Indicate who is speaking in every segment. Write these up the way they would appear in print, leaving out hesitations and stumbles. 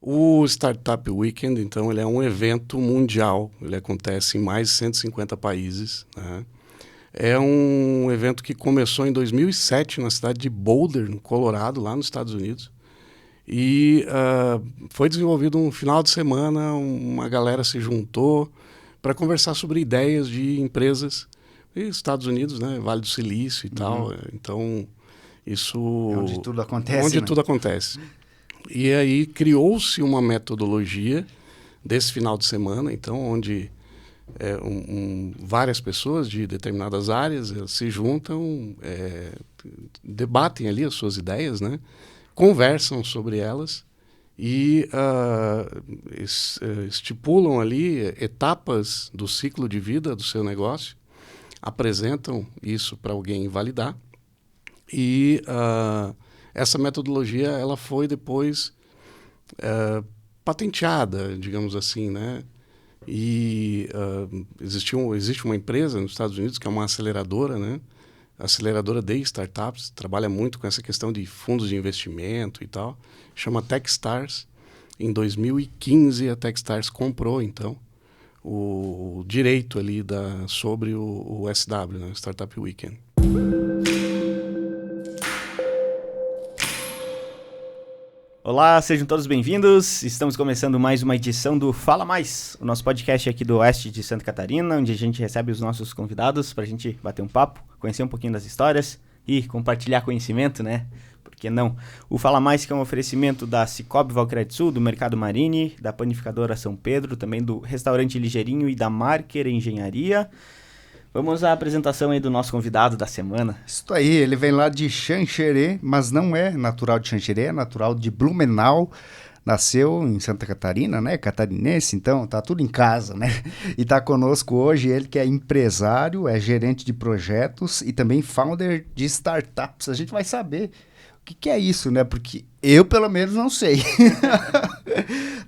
Speaker 1: O Startup Weekend, então, ele é um evento mundial. Ele acontece em mais de 150 países, né? É um evento que começou em 2007 na cidade de Boulder, no Colorado, lá nos Estados Unidos. E foi desenvolvido um final de semana, uma galera se juntou para conversar sobre ideias de empresas. E Estados Unidos, né? Vale do Silício e tal. Então, isso...
Speaker 2: É onde tudo acontece,
Speaker 1: Onde
Speaker 2: né?
Speaker 1: tudo acontece. E aí criou-se uma metodologia desse final de semana, então, onde várias pessoas de determinadas áreas se juntam, debatem ali as suas ideias, né? Conversam sobre elas e estipulam ali etapas do ciclo de vida do seu negócio, apresentam isso para alguém validar e essa metodologia ela foi depois patenteada, digamos assim, né? E existe uma empresa nos Estados Unidos que é uma aceleradora, né? Aceleradora de startups, trabalha muito com essa questão de fundos de investimento e tal, chama Techstars. Em 2015 a Techstars comprou então o direito ali sobre o SW, né? Startup Weekend.
Speaker 3: Olá, sejam todos bem-vindos. Estamos começando mais uma edição do Fala Mais, o nosso podcast aqui do oeste de Santa Catarina, onde a gente recebe os nossos convidados para a gente bater um papo, conhecer um pouquinho das histórias e compartilhar conhecimento, né? Por que não? O Fala Mais que é um oferecimento da Cicobi Valcred Sul, do Mercado Marini, da Panificadora São Pedro, também do Restaurante Ligeirinho e da Marker Engenharia. Vamos à apresentação aí do nosso convidado da semana.
Speaker 2: Isso aí, ele vem lá de Xanxerê, mas não é natural de Xanxerê, é natural de Blumenau. Nasceu em Santa Catarina, né? Catarinense, então tá tudo em casa, né? E tá conosco hoje ele que é empresário, é gerente de projetos e também founder de startups. A gente vai saber o que é isso, né? Porque eu, pelo menos, não sei.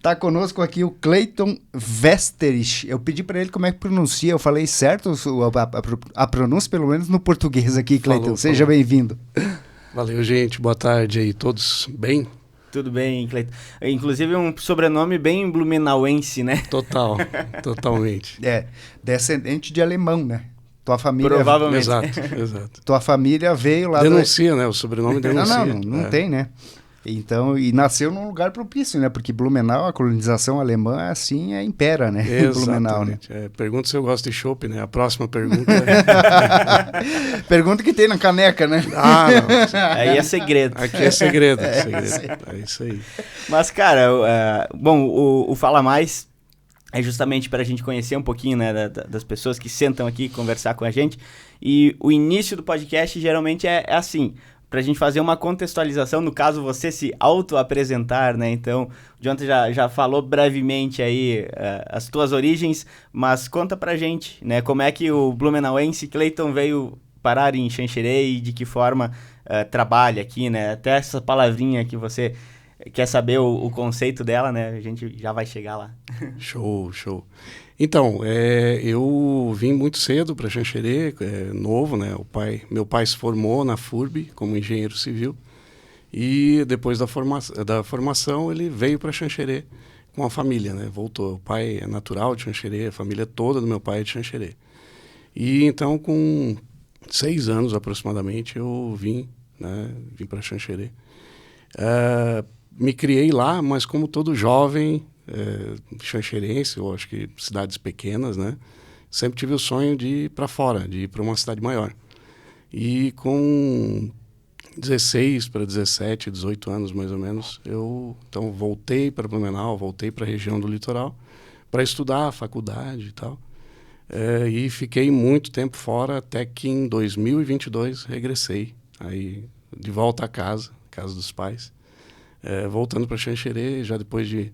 Speaker 2: Tá conosco aqui o Clayton Westerich. Eu pedi para ele como é que pronuncia. Eu falei certo a pronúncia, pelo menos no português aqui, Clayton. Seja bem-vindo.
Speaker 1: Valeu, gente. Boa tarde aí. Todos bem?
Speaker 3: Tudo bem, Cleiton. Inclusive um sobrenome bem blumenauense, né?
Speaker 1: Totalmente.
Speaker 2: É, descendente de alemão, né? Tua família...
Speaker 3: Provavelmente.
Speaker 1: Exato.
Speaker 2: Tua família veio lá...
Speaker 1: Denuncia, né? O sobrenome denuncia.
Speaker 2: Não tem, né? Então, e nasceu num lugar propício, né? Porque Blumenau, a colonização alemã, assim, impera, né? Blumenau, né?
Speaker 1: Pergunta se eu gosto de chopp, né? A próxima pergunta
Speaker 2: Pergunta que tem na caneca, né?
Speaker 1: Não.
Speaker 3: Aí é segredo.
Speaker 1: Aqui é segredo. É isso aí.
Speaker 3: Mas, cara, bom, o Fala Mais é justamente para a gente conhecer um pouquinho, né, das pessoas que sentam aqui conversar com a gente. E o início do podcast geralmente é assim... Pra gente fazer uma contextualização, no caso você se auto-apresentar, né? Então, o Jonathan já falou brevemente aí as tuas origens, mas conta pra gente, né? Como é que o blumenauense Clayton veio parar em Xanxerê e de que forma trabalha aqui, né? Até essa palavrinha que você quer saber o conceito dela, né? A gente já vai chegar lá.
Speaker 1: Show. Então, eu vim muito cedo para Xanxerê, novo, né? Meu pai se formou na FURB como engenheiro civil e depois da formação ele veio para Xanxerê com a família, né? Voltou. O pai é natural de Xanxerê, a família toda do meu pai é de Xanxerê. E então, com 6 anos aproximadamente, eu vim para Xanxerê. Me criei lá, mas como todo jovem... xanxerense, ou acho que cidades pequenas, né? Sempre tive o sonho de ir para fora, de ir para uma cidade maior. E com 16 para 17, 18 anos mais ou menos, eu então voltei para Blumenau, voltei para a região do litoral para estudar a faculdade e tal. E fiquei muito tempo fora até que em 2022 regressei aí de volta à casa dos pais, voltando para Xanxerê já depois de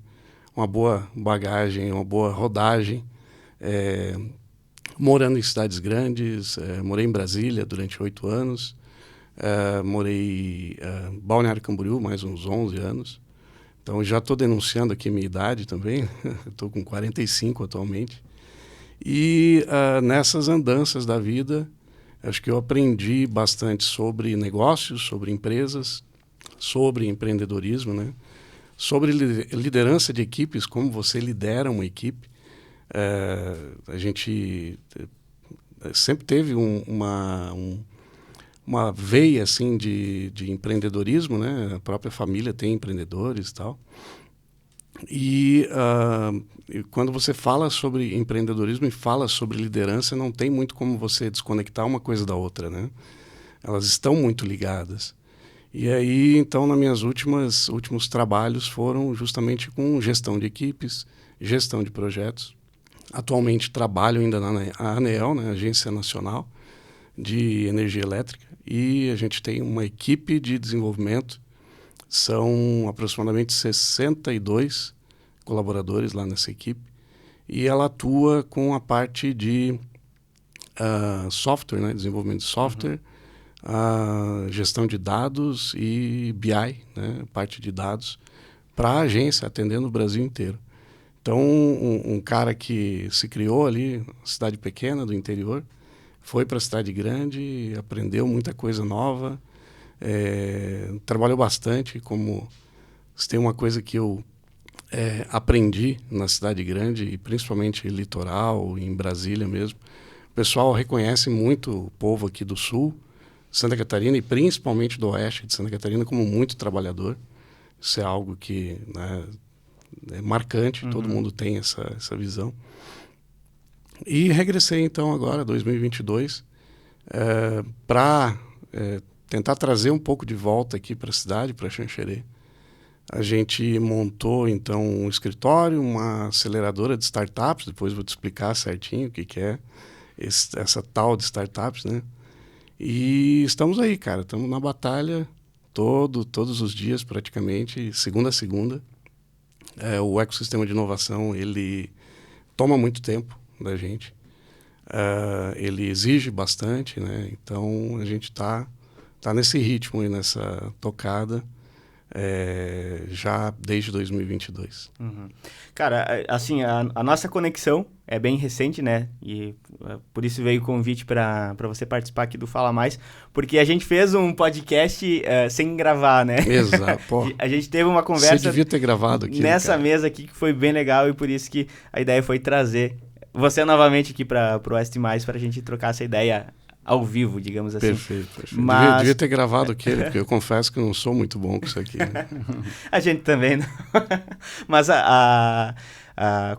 Speaker 1: uma boa bagagem, uma boa rodagem, morando em cidades grandes, morei em Brasília durante 8 anos, morei em Balneário Camboriú mais uns 11 anos, então já estou denunciando aqui a minha idade também, estou com 45 atualmente, e nessas andanças da vida, acho que eu aprendi bastante sobre negócios, sobre empresas, sobre empreendedorismo, né? Sobre liderança de equipes, como você lidera uma equipe, a gente sempre teve uma veia assim de empreendedorismo, né? A própria família tem empreendedores e tal. E quando você fala sobre empreendedorismo e fala sobre liderança, não tem muito como você desconectar uma coisa da outra, né? Elas estão muito ligadas. E aí, então, nas minhas últimos trabalhos foram justamente com gestão de equipes, gestão de projetos. Atualmente trabalho ainda na ANEEL, né, Agência Nacional de Energia Elétrica, e a gente tem uma equipe de desenvolvimento. São aproximadamente 62 colaboradores lá nessa equipe, e ela atua com a parte de software, né, desenvolvimento de software, gestão de dados e BI, né, parte de dados, para a agência, atendendo o Brasil inteiro. Então, um cara que se criou ali, cidade pequena do interior, foi para a cidade grande, aprendeu muita coisa nova, trabalhou bastante. Como se tem uma coisa que eu aprendi na cidade grande, e principalmente litoral, em Brasília mesmo, o pessoal reconhece muito o povo aqui do sul, Santa Catarina, e principalmente do oeste de Santa Catarina, como muito trabalhador. Isso é algo que, né, é marcante, todo mundo tem essa visão. E regressei então agora, 2022, para tentar trazer um pouco de volta aqui para a cidade, para Xanxerê. A gente montou então um escritório, uma aceleradora de startups, depois vou te explicar certinho o que é essa tal de startups, né? E estamos aí, cara, estamos na batalha todos os dias praticamente, segunda a segunda. O ecossistema de inovação, ele toma muito tempo da gente, ele exige bastante, né? Então a gente tá nesse ritmo e nessa tocada já desde 2022.
Speaker 3: Cara, assim, a nossa conexão é bem recente, né? E por isso veio o convite para você participar aqui do Fala Mais, porque a gente fez um podcast sem gravar, né?
Speaker 1: Exato. Pô,
Speaker 3: a gente teve uma conversa...
Speaker 1: Você devia ter gravado aqui,
Speaker 3: nessa
Speaker 1: cara.
Speaker 3: mesa aqui, que foi bem legal, e por isso que a ideia foi trazer você novamente aqui para o Oeste Mais, para a gente trocar essa ideia ao vivo, digamos assim.
Speaker 1: Perfeito.
Speaker 3: Mas...
Speaker 1: Devia ter gravado aquele, porque eu confesso que eu não sou muito bom com isso aqui. Né?
Speaker 3: A gente também, não. Mas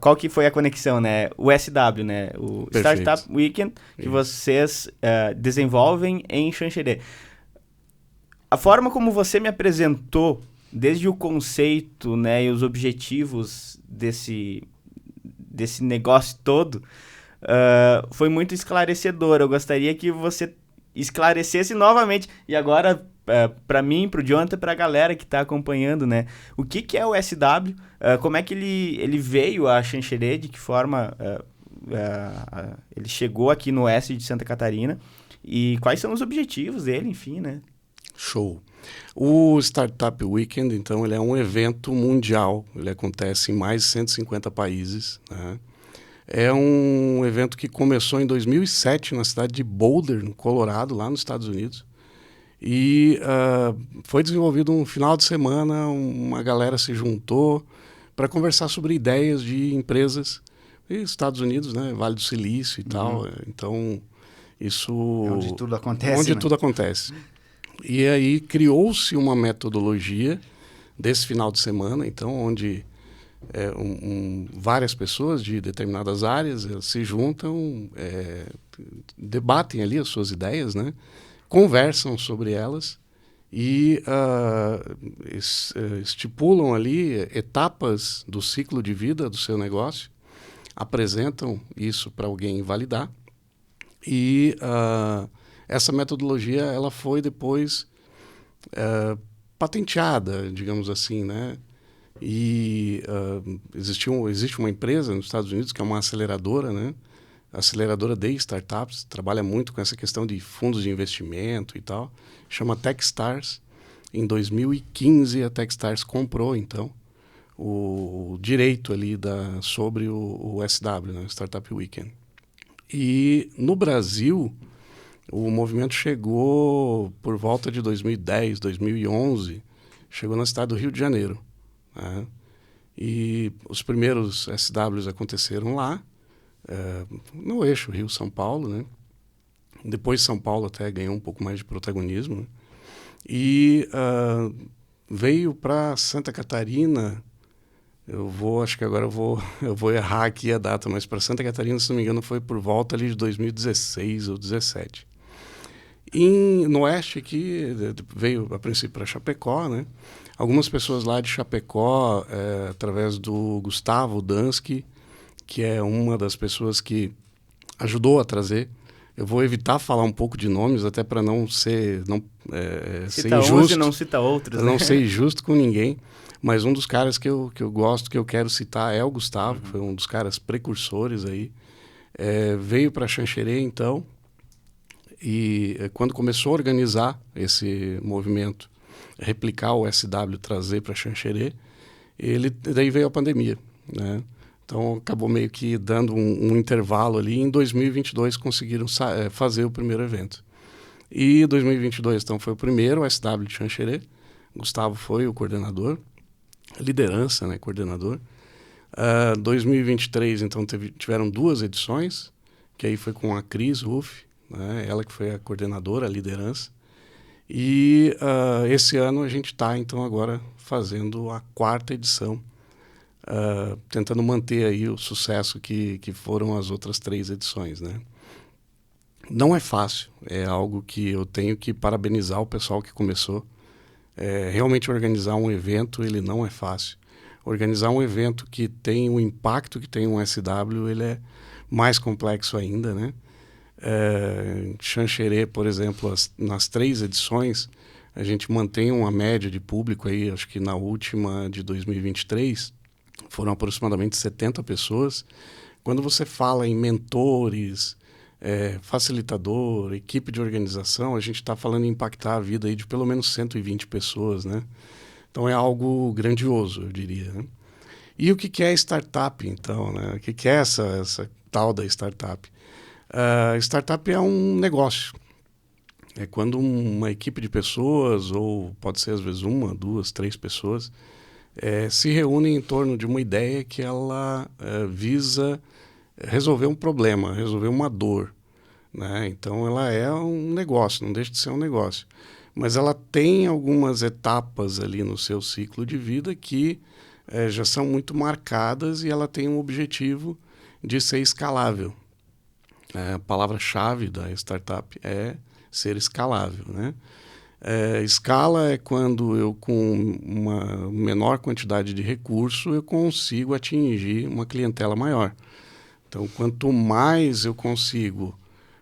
Speaker 3: qual que foi a conexão, né? O SW, né? O
Speaker 1: Perfeito.
Speaker 3: Startup Weekend, que vocês desenvolvem em Xanxerê. A forma como você me apresentou, desde o conceito, né, e os objetivos desse negócio todo, foi muito esclarecedor. Eu gostaria que você esclarecesse novamente. E agora, para mim, para o Jonathan, para a galera que está acompanhando, né? O que é o SW? Como é que ele veio a Xanxerê? De que forma ele chegou aqui no oeste de Santa Catarina? E quais são os objetivos dele, enfim, né?
Speaker 1: Show. O Startup Weekend, então, ele é um evento mundial. Ele acontece em mais de 150 países, né? É um evento que começou em 2007 na cidade de Boulder, no Colorado, lá nos Estados Unidos. E foi desenvolvido um final de semana, uma galera se juntou para conversar sobre ideias de empresas. E Estados Unidos, né? Vale do Silício e tal. Então, isso...
Speaker 2: É onde tudo acontece,
Speaker 1: Onde
Speaker 2: né?
Speaker 1: tudo acontece. E aí criou-se uma metodologia desse final de semana, então, onde várias pessoas de determinadas áreas se juntam, debatem ali as suas ideias, né? Conversam sobre elas e estipulam ali etapas do ciclo de vida do seu negócio, apresentam isso para alguém validar e essa metodologia ela foi depois patenteada, digamos assim, né? E existe uma empresa nos Estados Unidos que é uma aceleradora, né? Aceleradora de startups, trabalha muito com essa questão de fundos de investimento e tal, chama Techstars. Em 2015 a Techstars comprou então o direito ali sobre o SW, né? Startup Weekend. E no Brasil o movimento chegou por volta de 2010, 2011, chegou na cidade do Rio de Janeiro, né? E os primeiros SWs aconteceram lá, no eixo Rio-São Paulo, né? Depois São Paulo até ganhou um pouco mais de protagonismo, né? E veio para Santa Catarina, acho que agora eu vou errar aqui a data, mas para Santa Catarina, se não me engano, foi por volta ali de 2016 ou 2017. No oeste aqui, veio a princípio para Chapecó, né? Algumas pessoas lá de Chapecó, através do Gustavo Dansky, que é uma das pessoas que ajudou a trazer. Eu vou evitar falar um pouco de nomes, até para não ser
Speaker 3: Cita
Speaker 1: injusto.
Speaker 3: uns e não cita outros.
Speaker 1: Para não ser injusto com ninguém. Mas um dos caras que eu gosto, que eu quero citar, é o Gustavo, que foi um dos caras precursores aí. Veio para Xanxerê, então, e quando começou a organizar esse movimento, replicar o SW, trazer para Xanxerê, daí veio a pandemia, né? Então acabou meio que dando um intervalo ali. Em 2022 conseguiram fazer o primeiro evento. E 2022 então foi o primeiro SW de Xanxerê. Gustavo foi o coordenador, liderança, né, coordenador. 2023 então tiveram 2 edições, que aí foi com a Cris Ruff, né, ela que foi a coordenadora, a liderança. E esse ano a gente está então agora fazendo a 4ª edição. Tentando manter aí o sucesso que foram as outras 3 edições, né? Não é fácil, é algo que eu tenho que parabenizar o pessoal que começou. Realmente organizar um evento, ele não é fácil. Organizar um evento que tem o impacto que tem um SW, ele é mais complexo ainda, né? Xanxerê, por exemplo, nas 3 edições, a gente mantém uma média de público aí, acho que na última de 2023, foram aproximadamente 70 pessoas. Quando você fala em mentores, facilitador, equipe de organização, a gente está falando em impactar a vida aí de pelo menos 120 pessoas, né? Então é algo grandioso, eu diria, né? E o que é startup, então, né? O que é essa tal da startup? Startup é um negócio. É quando uma equipe de pessoas, ou pode ser às vezes 1, 2, 3 pessoas, se reúnem em torno de uma ideia que ela visa resolver um problema, resolver uma dor, né? Então ela é um negócio, não deixa de ser um negócio. Mas ela tem algumas etapas ali no seu ciclo de vida que já são muito marcadas, e ela tem um objetivo de ser escalável. A palavra-chave da startup é ser escalável, né? Escala é quando eu, com uma menor quantidade de recurso, eu consigo atingir uma clientela maior. Então, quanto mais eu consigo,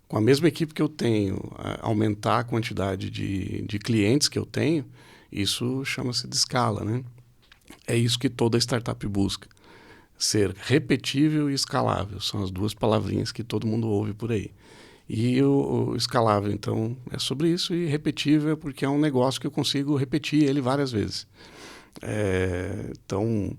Speaker 1: com a mesma equipe que eu tenho, aumentar a quantidade de clientes que eu tenho, isso chama-se de escala, né? É isso que toda startup busca. Ser repetível e escalável. São as 2 palavrinhas que todo mundo ouve por aí. E o escalável, então, é sobre isso, e repetível é porque é um negócio que eu consigo repetir ele várias vezes. Então,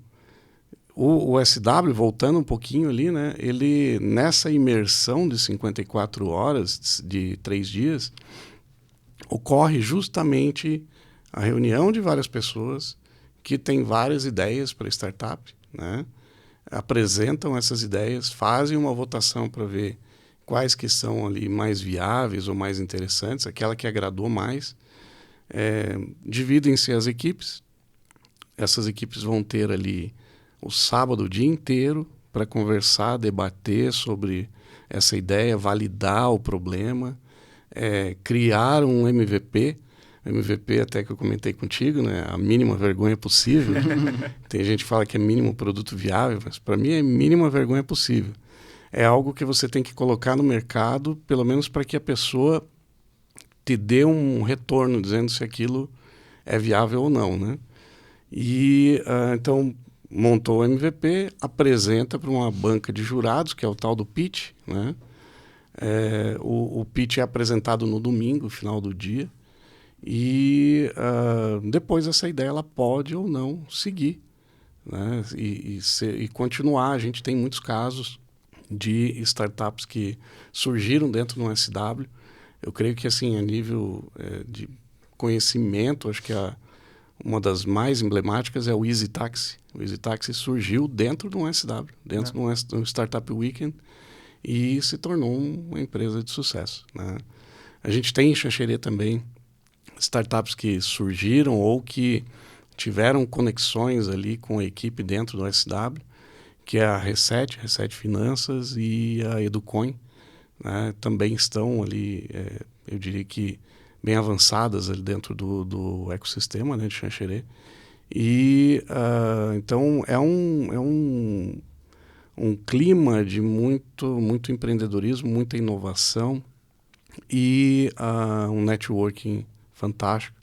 Speaker 1: o SW, voltando um pouquinho ali, né, ele, nessa imersão de 54 horas, de 3 dias, ocorre justamente a reunião de várias pessoas que têm várias ideias para startup, né? Apresentam essas ideias, fazem uma votação para ver quais que são ali mais viáveis ou mais interessantes, aquela que agradou mais. Dividem-se as equipes. Essas equipes vão ter ali o sábado o dia inteiro para conversar, debater sobre essa ideia, validar o problema, criar um MVP. MVP, até que eu comentei contigo, né? A mínima vergonha possível. Tem gente que fala que é mínimo produto viável, mas para mim é mínima vergonha possível. É algo que você tem que colocar no mercado, pelo menos para que a pessoa te dê um retorno, dizendo se aquilo é viável ou não, né? E então montou o MVP, apresenta para uma banca de jurados, que é o tal do pitch, né? O pitch é apresentado no domingo, final do dia, e depois essa ideia ela pode ou não seguir, né? E continuar. A gente tem muitos casos de startups que surgiram dentro do SW. Eu creio que, assim, a nível de conhecimento, acho que Uma das mais emblemáticas é o Easy Taxi. O Easy Taxi surgiu dentro do SW, dentro do Startup Weekend, e se tornou uma empresa de sucesso, né? A gente tem em Xanxerê também startups que surgiram ou que tiveram conexões ali com a equipe dentro do SW, que é a Reset Finanças e a Educoin, né? Também estão ali, eu diria que bem avançadas ali dentro do ecossistema, né, de Xanxerê. E então é um clima de muito empreendedorismo, muita inovação e um networking fantástico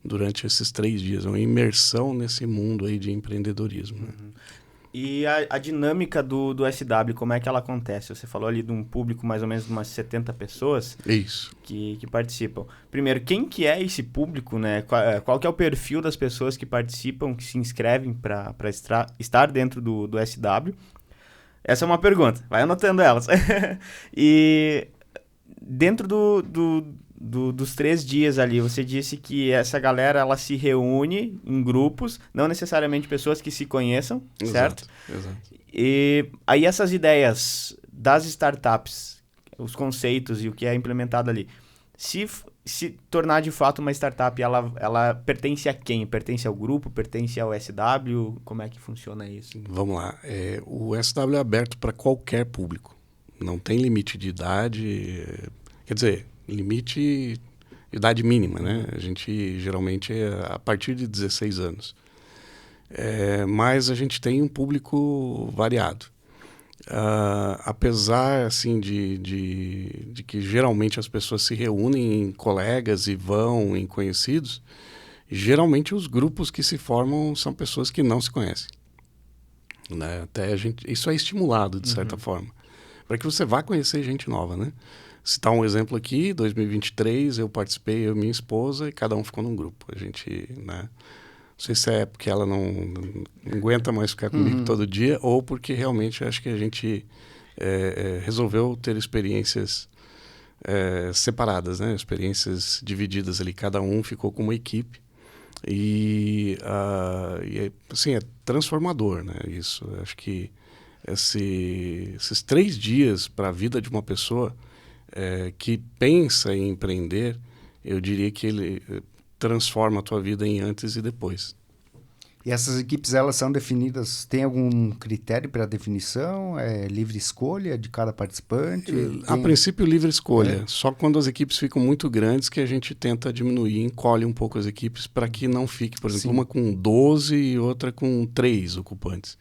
Speaker 1: durante esses 3 dias. É uma imersão nesse mundo aí de empreendedorismo. Né?
Speaker 3: E a dinâmica do SW, como é que ela acontece? Você falou ali de um público mais ou menos de umas 70 pessoas que participam. Primeiro, quem que é esse público, né? Qual que é o perfil das pessoas que participam, que se inscrevem para estar dentro do SW? Essa é uma pergunta, vai anotando elas. E dentro dos 3 dias ali, você disse que essa galera ela se reúne em grupos, não necessariamente pessoas que se conheçam, certo?
Speaker 1: Exato.
Speaker 3: E aí essas ideias das startups, os conceitos e o que é implementado ali, se tornar de fato uma startup, ela pertence a quem? Pertence ao grupo? Pertence ao SW? Como é que funciona isso?
Speaker 1: Vamos lá. O SW é aberto para qualquer público. Não tem limite de idade. Quer dizer, limite de idade mínima, né? A gente geralmente é a partir de 16 anos. Mas a gente tem um público variado. Apesar assim de que geralmente as pessoas se reúnem em colegas e vão em conhecidos, geralmente os grupos que se formam são pessoas que não se conhecem, né? Até isso é estimulado de certa forma, para que você vá conhecer gente nova, né? Citar um exemplo aqui, 2023 eu participei, eu e minha esposa, e cada um ficou num grupo. A gente, né? Não sei se é porque ela não aguenta mais ficar comigo todo dia, ou porque realmente acho que a gente resolveu ter experiências separadas, né? Experiências divididas ali. Cada um ficou com uma equipe. E assim, é transformador, né? Isso. Acho que esses 3 dias para a vida de uma pessoa que pensa em empreender, eu diria que ele transforma a tua vida em antes e depois.
Speaker 2: E essas equipes, elas são definidas, tem algum critério para definição? É livre escolha de cada participante?
Speaker 1: A princípio, livre escolha. Só quando as equipes ficam muito grandes que a gente tenta diminuir, encolhe um pouco as equipes para que não fique, por exemplo, uma com 12 e outra com 3 ocupantes.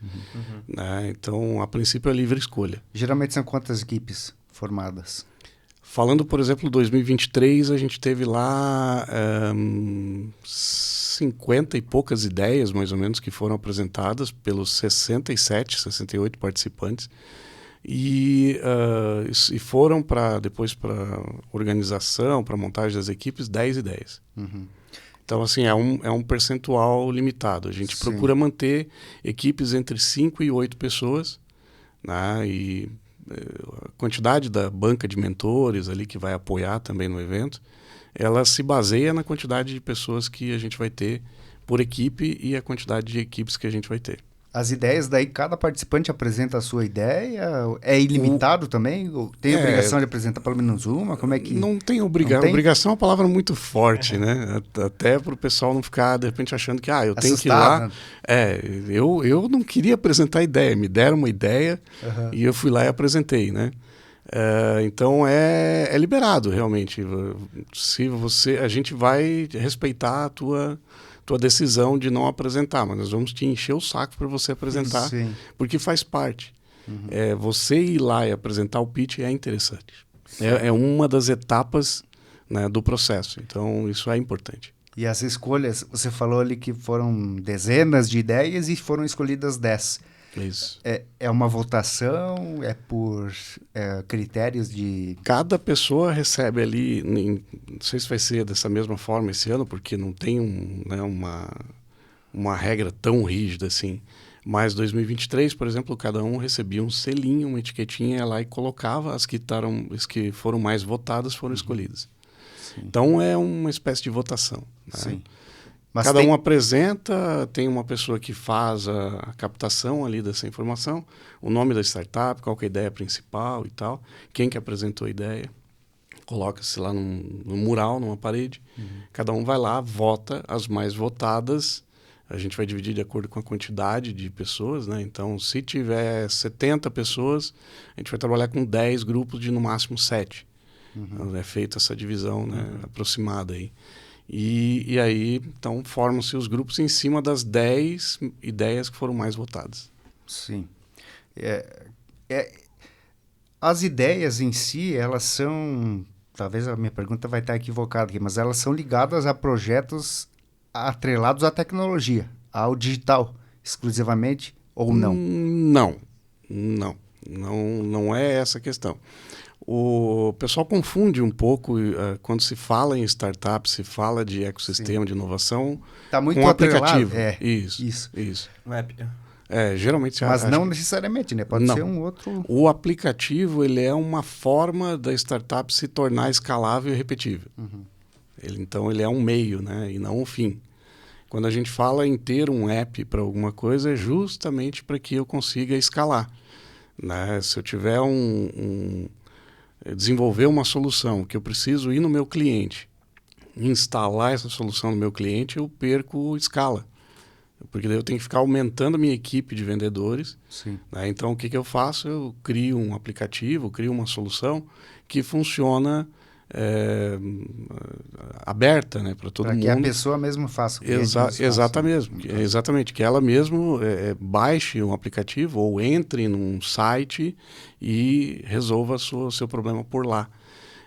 Speaker 1: Né? Então, a princípio, é livre escolha.
Speaker 2: Geralmente são quantas equipes formadas?
Speaker 1: Falando, por exemplo, 2023, a gente teve lá 50 e poucas ideias, mais ou menos, que foram apresentadas pelos 68 participantes. E foram depois para organização, para montagem das equipes, 10 ideias. Então, assim, é um percentual limitado. A gente procura manter equipes entre 5 e 8 pessoas, né? E a quantidade da banca de mentores ali que vai apoiar também no evento, ela se baseia na quantidade de pessoas que a gente vai ter por equipe e a quantidade de equipes que a gente vai ter.
Speaker 2: As ideias daí, cada participante apresenta a sua ideia? É ilimitado também? Tem obrigação de apresentar pelo menos uma? Como é que...
Speaker 1: Não tem obrigação. Obrigação é uma palavra muito forte, né? Até para o pessoal não ficar, de repente, achando que eu tenho que ir lá. Eu não queria apresentar a ideia. Me deram uma ideia e eu fui lá e apresentei, né? Então é liberado, realmente. A gente vai respeitar a tua decisão de não apresentar, mas nós vamos te encher o saco para você apresentar, porque faz parte. Você ir lá e apresentar o pitch é interessante. É uma das etapas, né, do processo. Então, isso é importante.
Speaker 2: E as escolhas, você falou ali que foram dezenas de ideias e foram escolhidas 10.
Speaker 1: Isso.
Speaker 2: É uma votação? É por critérios de...
Speaker 1: Cada pessoa recebe ali, não sei se vai ser dessa mesma forma esse ano, porque não tem uma regra tão rígida assim. Mas 2023, por exemplo, cada um recebia um selinho, uma etiquetinha, ia lá e colocava as que foram mais votadas foram escolhidas. Então é uma espécie de votação. Né?
Speaker 2: Mas
Speaker 1: Cada um apresenta, tem uma pessoa que faz a captação ali dessa informação, o nome da startup, qual que é a ideia principal e tal, quem que apresentou a ideia, coloca-se lá num mural, numa parede, cada um vai lá, vota as mais votadas, a gente vai dividir de acordo com a quantidade de pessoas, né? Então, se tiver 70 pessoas, a gente vai trabalhar com 10 grupos de no máximo 7. Então, é feita essa divisão, né, aproximada aí. E aí, então, formam-se os grupos em cima das 10 ideias que foram mais votadas.
Speaker 2: Sim. As ideias em si, elas são... Talvez a minha pergunta vai estar equivocada aqui, mas elas são ligadas a projetos atrelados à tecnologia, ao digital, exclusivamente, ou não?
Speaker 1: Não é essa a questão. O pessoal confunde um pouco quando se fala em startup, se fala de ecossistema, de inovação,
Speaker 2: Tá muito
Speaker 1: com
Speaker 2: atrelado.
Speaker 1: aplicativo.
Speaker 2: Isso.
Speaker 3: Web.
Speaker 1: Geralmente
Speaker 2: Mas não necessariamente, né? Pode ser um outro...
Speaker 1: O aplicativo, ele é uma forma da startup se tornar escalável e repetível. Então, ele é um meio, né? E não um fim. Quando a gente fala em ter um app para alguma coisa, é justamente para que eu consiga escalar. Né? Se eu tiver desenvolver uma solução que eu preciso ir no meu cliente, instalar essa solução no meu cliente, eu perco escala. Porque daí eu tenho que ficar aumentando a minha equipe de vendedores.
Speaker 2: Sim.
Speaker 1: Né? Então, o que eu faço? Eu crio um aplicativo, crio uma solução que funciona aberta, né, para todo mundo.
Speaker 2: Para que a pessoa mesmo faça.
Speaker 1: Exatamente. Que ela mesmo baixe um aplicativo ou entre num site e resolva seu problema por lá.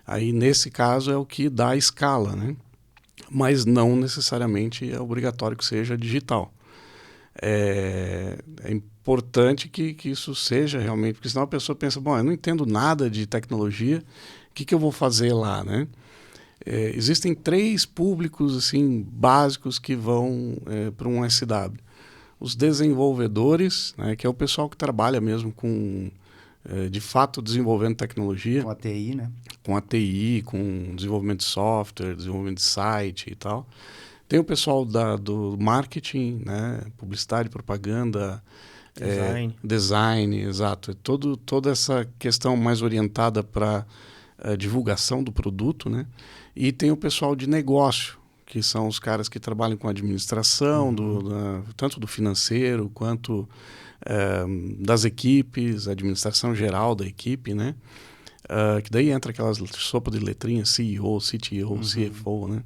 Speaker 1: Aí, nesse caso, é o que dá escala, né? Mas não necessariamente é obrigatório que seja digital. É importante que isso seja realmente, porque senão a pessoa pensa, bom, eu não entendo nada de tecnologia, o que eu vou fazer lá, né? Existem 3 públicos assim, básicos que vão para um SW. Os desenvolvedores, né, que é o pessoal que trabalha mesmo com, de fato, desenvolvendo tecnologia.
Speaker 2: Com a TI, né?
Speaker 1: Com a TI, com desenvolvimento de software, desenvolvimento de site e tal. Tem o pessoal do marketing, né, publicidade, propaganda, design, exato. Toda essa questão mais orientada para divulgação do produto, né? E tem o pessoal de negócio, que são os caras que trabalham com administração, tanto do financeiro quanto das equipes, administração geral da equipe, né? Que daí entra aquelas sopa de letrinha, CEO, CTO, CFO, né?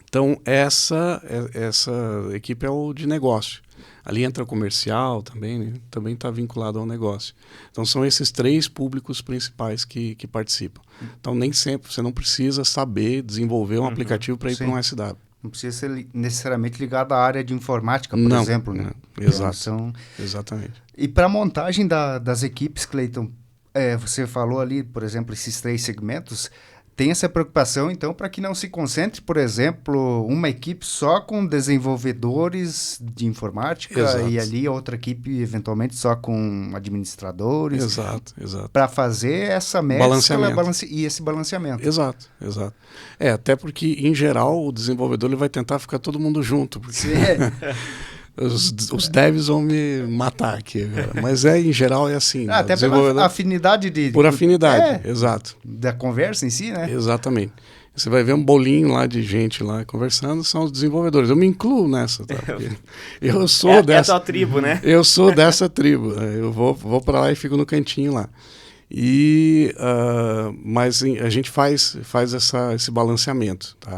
Speaker 1: Então, essa equipe é o de negócio. Ali entra o comercial também, né? Também está vinculado ao negócio. Então, são esses 3 públicos principais que participam. Então, nem sempre, você não precisa saber desenvolver um aplicativo para ir para um SW.
Speaker 2: Não precisa ser necessariamente ligado à área de informática, por exemplo, né?
Speaker 1: Exato. Exatamente.
Speaker 2: E para a montagem das equipes, Cleiton, você falou ali, por exemplo, esses 3 segmentos, tem essa preocupação, então, para que não se concentre, por exemplo, uma equipe só com desenvolvedores de informática. Exato. E ali outra equipe, eventualmente, só com administradores.
Speaker 1: Exato.
Speaker 2: Para fazer essa mescla e esse balanceamento.
Speaker 1: Exato. Até porque, em geral, o desenvolvedor ele vai tentar ficar todo mundo junto. Porque os devs vão me matar aqui agora. Mas em geral é assim.
Speaker 2: Até pela afinidade
Speaker 1: Por afinidade, exato.
Speaker 2: Da conversa em si, né?
Speaker 1: Exatamente. Você vai ver um bolinho lá de gente lá conversando, são os desenvolvedores. Eu me incluo nessa, tá? Porque eu sou dessa...
Speaker 3: É a tua tribo, né?
Speaker 1: Eu sou dessa tribo. Eu vou para lá e fico no cantinho lá. Mas a gente faz esse balanceamento, tá?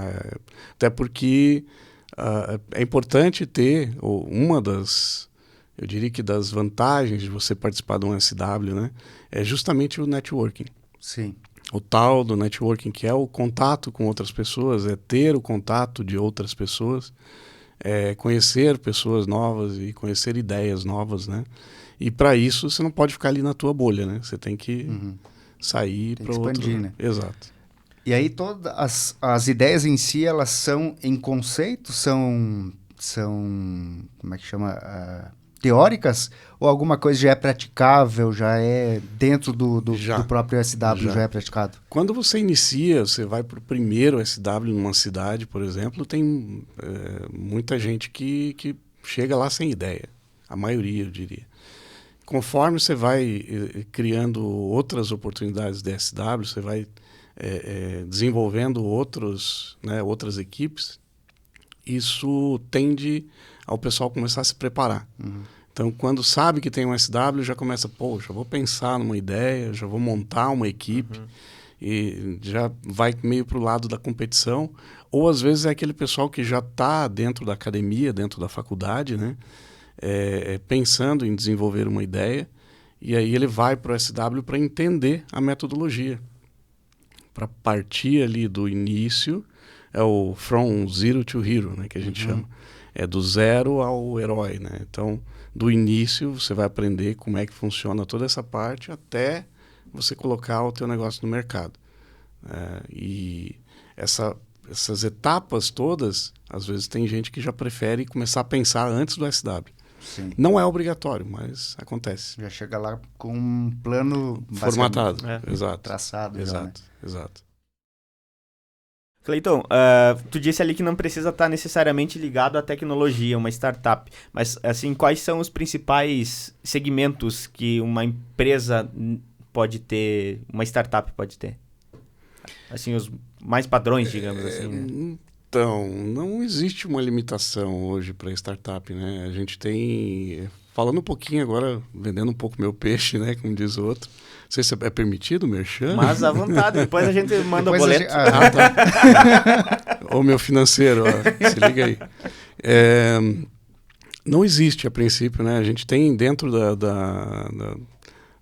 Speaker 1: Até porque é importante ter eu diria que das vantagens de você participar de um SW, né, é justamente o networking.
Speaker 2: Sim.
Speaker 1: O tal do networking, que é o contato com outras pessoas, é ter o contato de outras pessoas, é conhecer pessoas novas e conhecer ideias novas, né? E para isso você não pode ficar ali na tua bolha, né? Você tem que sair para outro.
Speaker 2: Expandir, né?
Speaker 1: Exato.
Speaker 2: E aí todas as ideias em si, elas são em conceito, são como é que chama? teóricas ou alguma coisa já é praticável, já é dentro do próprio SW, já é praticado?
Speaker 1: Quando você inicia, você vai para o primeiro SW numa cidade, por exemplo, tem muita gente que chega lá sem ideia, a maioria, eu diria. Conforme você vai criando outras oportunidades de SW, você vai desenvolvendo outras equipes, isso tende ao pessoal começar a se preparar. Então, quando sabe que tem um SW, já começa, poxa, vou pensar numa ideia, já vou montar uma equipe, e já vai meio para o lado da competição. Ou, às vezes, é aquele pessoal que já está dentro da academia, dentro da faculdade, né? Pensando em desenvolver uma ideia, e aí ele vai para o SW para entender a metodologia, para partir ali do início, é o from zero to hero, né, que a gente chama. É do zero ao herói, né? Então, do início, você vai aprender como é que funciona toda essa parte até você colocar o teu negócio no mercado. E essas etapas todas, às vezes tem gente que já prefere começar a pensar antes do SW.
Speaker 2: Sim.
Speaker 1: Não é obrigatório, mas acontece.
Speaker 2: Já chega lá com um plano
Speaker 1: formatado, exato.
Speaker 2: Traçado.
Speaker 1: Exato,
Speaker 2: já, né?
Speaker 1: exato.
Speaker 3: Cleiton, tu disse ali que não precisa estar necessariamente ligado à tecnologia, uma startup. Mas, assim, quais são os principais segmentos que uma empresa pode ter, uma startup pode ter? Assim, os mais padrões, digamos assim, né?
Speaker 1: Então, não existe uma limitação hoje para startup, né? A gente tem... Falando um pouquinho agora, vendendo um pouco meu peixe, né? Como diz o outro. Não sei se é permitido, merchan?
Speaker 3: Mas à vontade, depois a gente manda o boleto.
Speaker 1: Tá. Ô, meu financeiro, ó, se liga aí. Não existe, a princípio, né? A gente tem dentro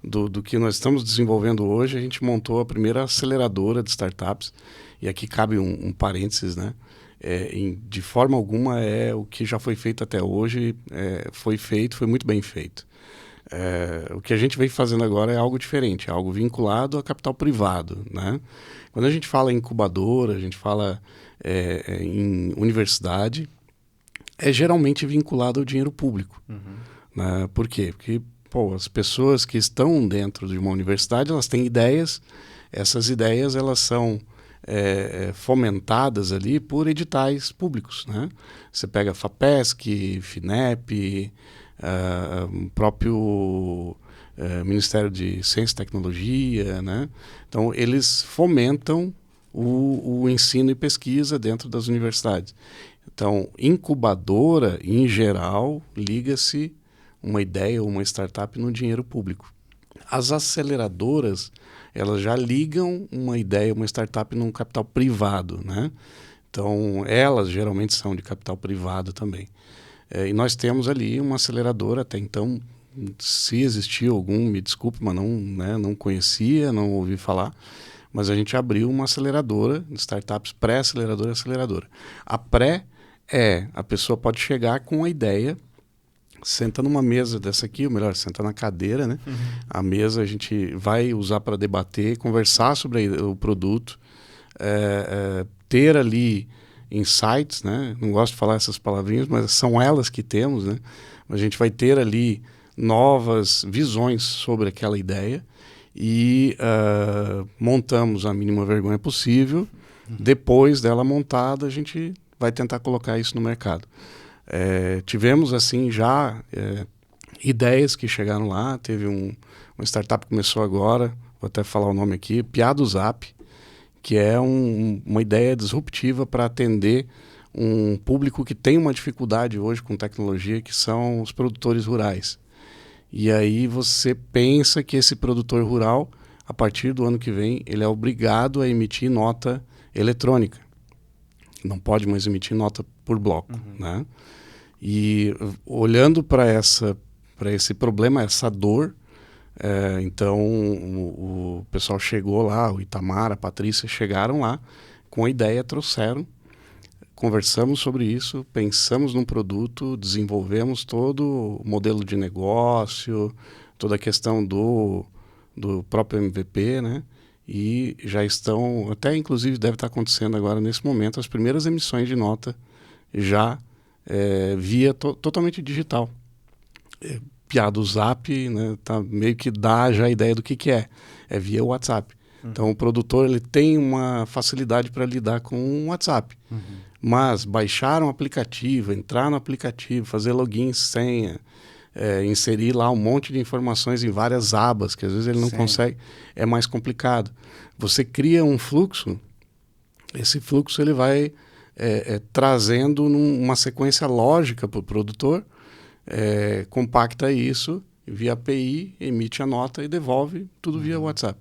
Speaker 1: do que nós estamos desenvolvendo hoje, a gente montou a primeira aceleradora de startups. E aqui cabe um parênteses, né? De forma alguma o que já foi feito até hoje, foi muito bem feito. O que a gente vem fazendo agora é algo diferente, é algo vinculado a capital privado, né? Quando a gente fala em incubadora, a gente fala em universidade, é geralmente vinculado ao dinheiro público. Né? Por quê? Porque as pessoas que estão dentro de uma universidade, elas têm ideias, essas ideias elas são fomentadas ali por editais públicos, né? Você pega FAPESC, FINEP, o próprio Ministério de Ciência e Tecnologia, né? Então, eles fomentam o ensino e pesquisa dentro das universidades. Então, incubadora, em geral, liga-se uma ideia ou uma startup no dinheiro público. As aceleradoras, elas já ligam uma ideia, uma startup num capital privado, né? Então, elas geralmente são de capital privado também. E nós temos ali uma aceleradora, até então, se existia algum, me desculpe, mas não conhecia, não ouvi falar, mas a gente abriu uma aceleradora de startups, pré-aceleradora e aceleradora. A pré a pessoa pode chegar com a ideia, senta numa mesa dessa aqui, ou melhor, senta na cadeira, né? A mesa a gente vai usar para debater, conversar sobre o produto, ter ali insights, né? Não gosto de falar essas palavrinhas, mas são elas que temos, né? A gente vai ter ali novas visões sobre aquela ideia e montamos a mínima vergonha possível. Depois dela montada, a gente vai tentar colocar isso no mercado. Tivemos assim já ideias que chegaram lá. Teve uma startup que começou agora, vou até falar o nome aqui, Piadozap, que é uma ideia disruptiva para atender um público que tem uma dificuldade hoje com tecnologia, que são os produtores rurais. E aí você pensa que esse produtor rural, a partir do ano que vem, ele é obrigado a emitir nota eletrônica. Não pode mais emitir nota por bloco, né? E olhando para esse problema, essa dor, então o pessoal chegou lá, o Itamar, a Patrícia chegaram lá com a ideia, trouxeram, conversamos sobre isso, pensamos num produto, desenvolvemos todo o modelo de negócio, toda a questão do próprio MVP, né? E já estão, até inclusive deve estar acontecendo agora nesse momento, as primeiras emissões de nota já via totalmente digital. piada do Zap, né, tá, meio que dá já a ideia do que é. É via WhatsApp. Então, o produtor ele tem uma facilidade para lidar com o WhatsApp. Mas baixar um aplicativo, entrar no aplicativo, fazer login, senha, inserir lá um monte de informações em várias abas, que às vezes ele não consegue, é mais complicado. Você cria um fluxo, esse fluxo ele vai trazendo uma sequência lógica para o produtor, compacta isso via API, emite a nota e devolve tudo via WhatsApp.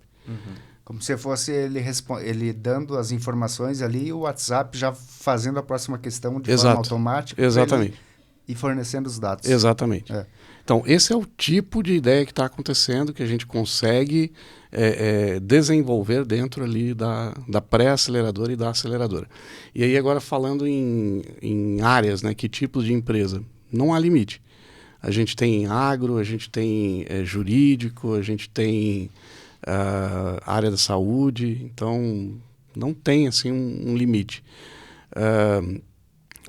Speaker 2: Como se fosse ele dando as informações ali e o WhatsApp já fazendo a próxima questão de forma automática.
Speaker 1: Exatamente.
Speaker 2: E fornecendo os dados.
Speaker 1: Exatamente. Então, esse é o tipo de ideia que está acontecendo, que a gente consegue desenvolver dentro ali da pré-aceleradora e da aceleradora. E aí agora falando em áreas, né, que tipos de empresa, não há limite. A gente tem agro, a gente tem jurídico, a gente tem área da saúde, então não tem assim um limite.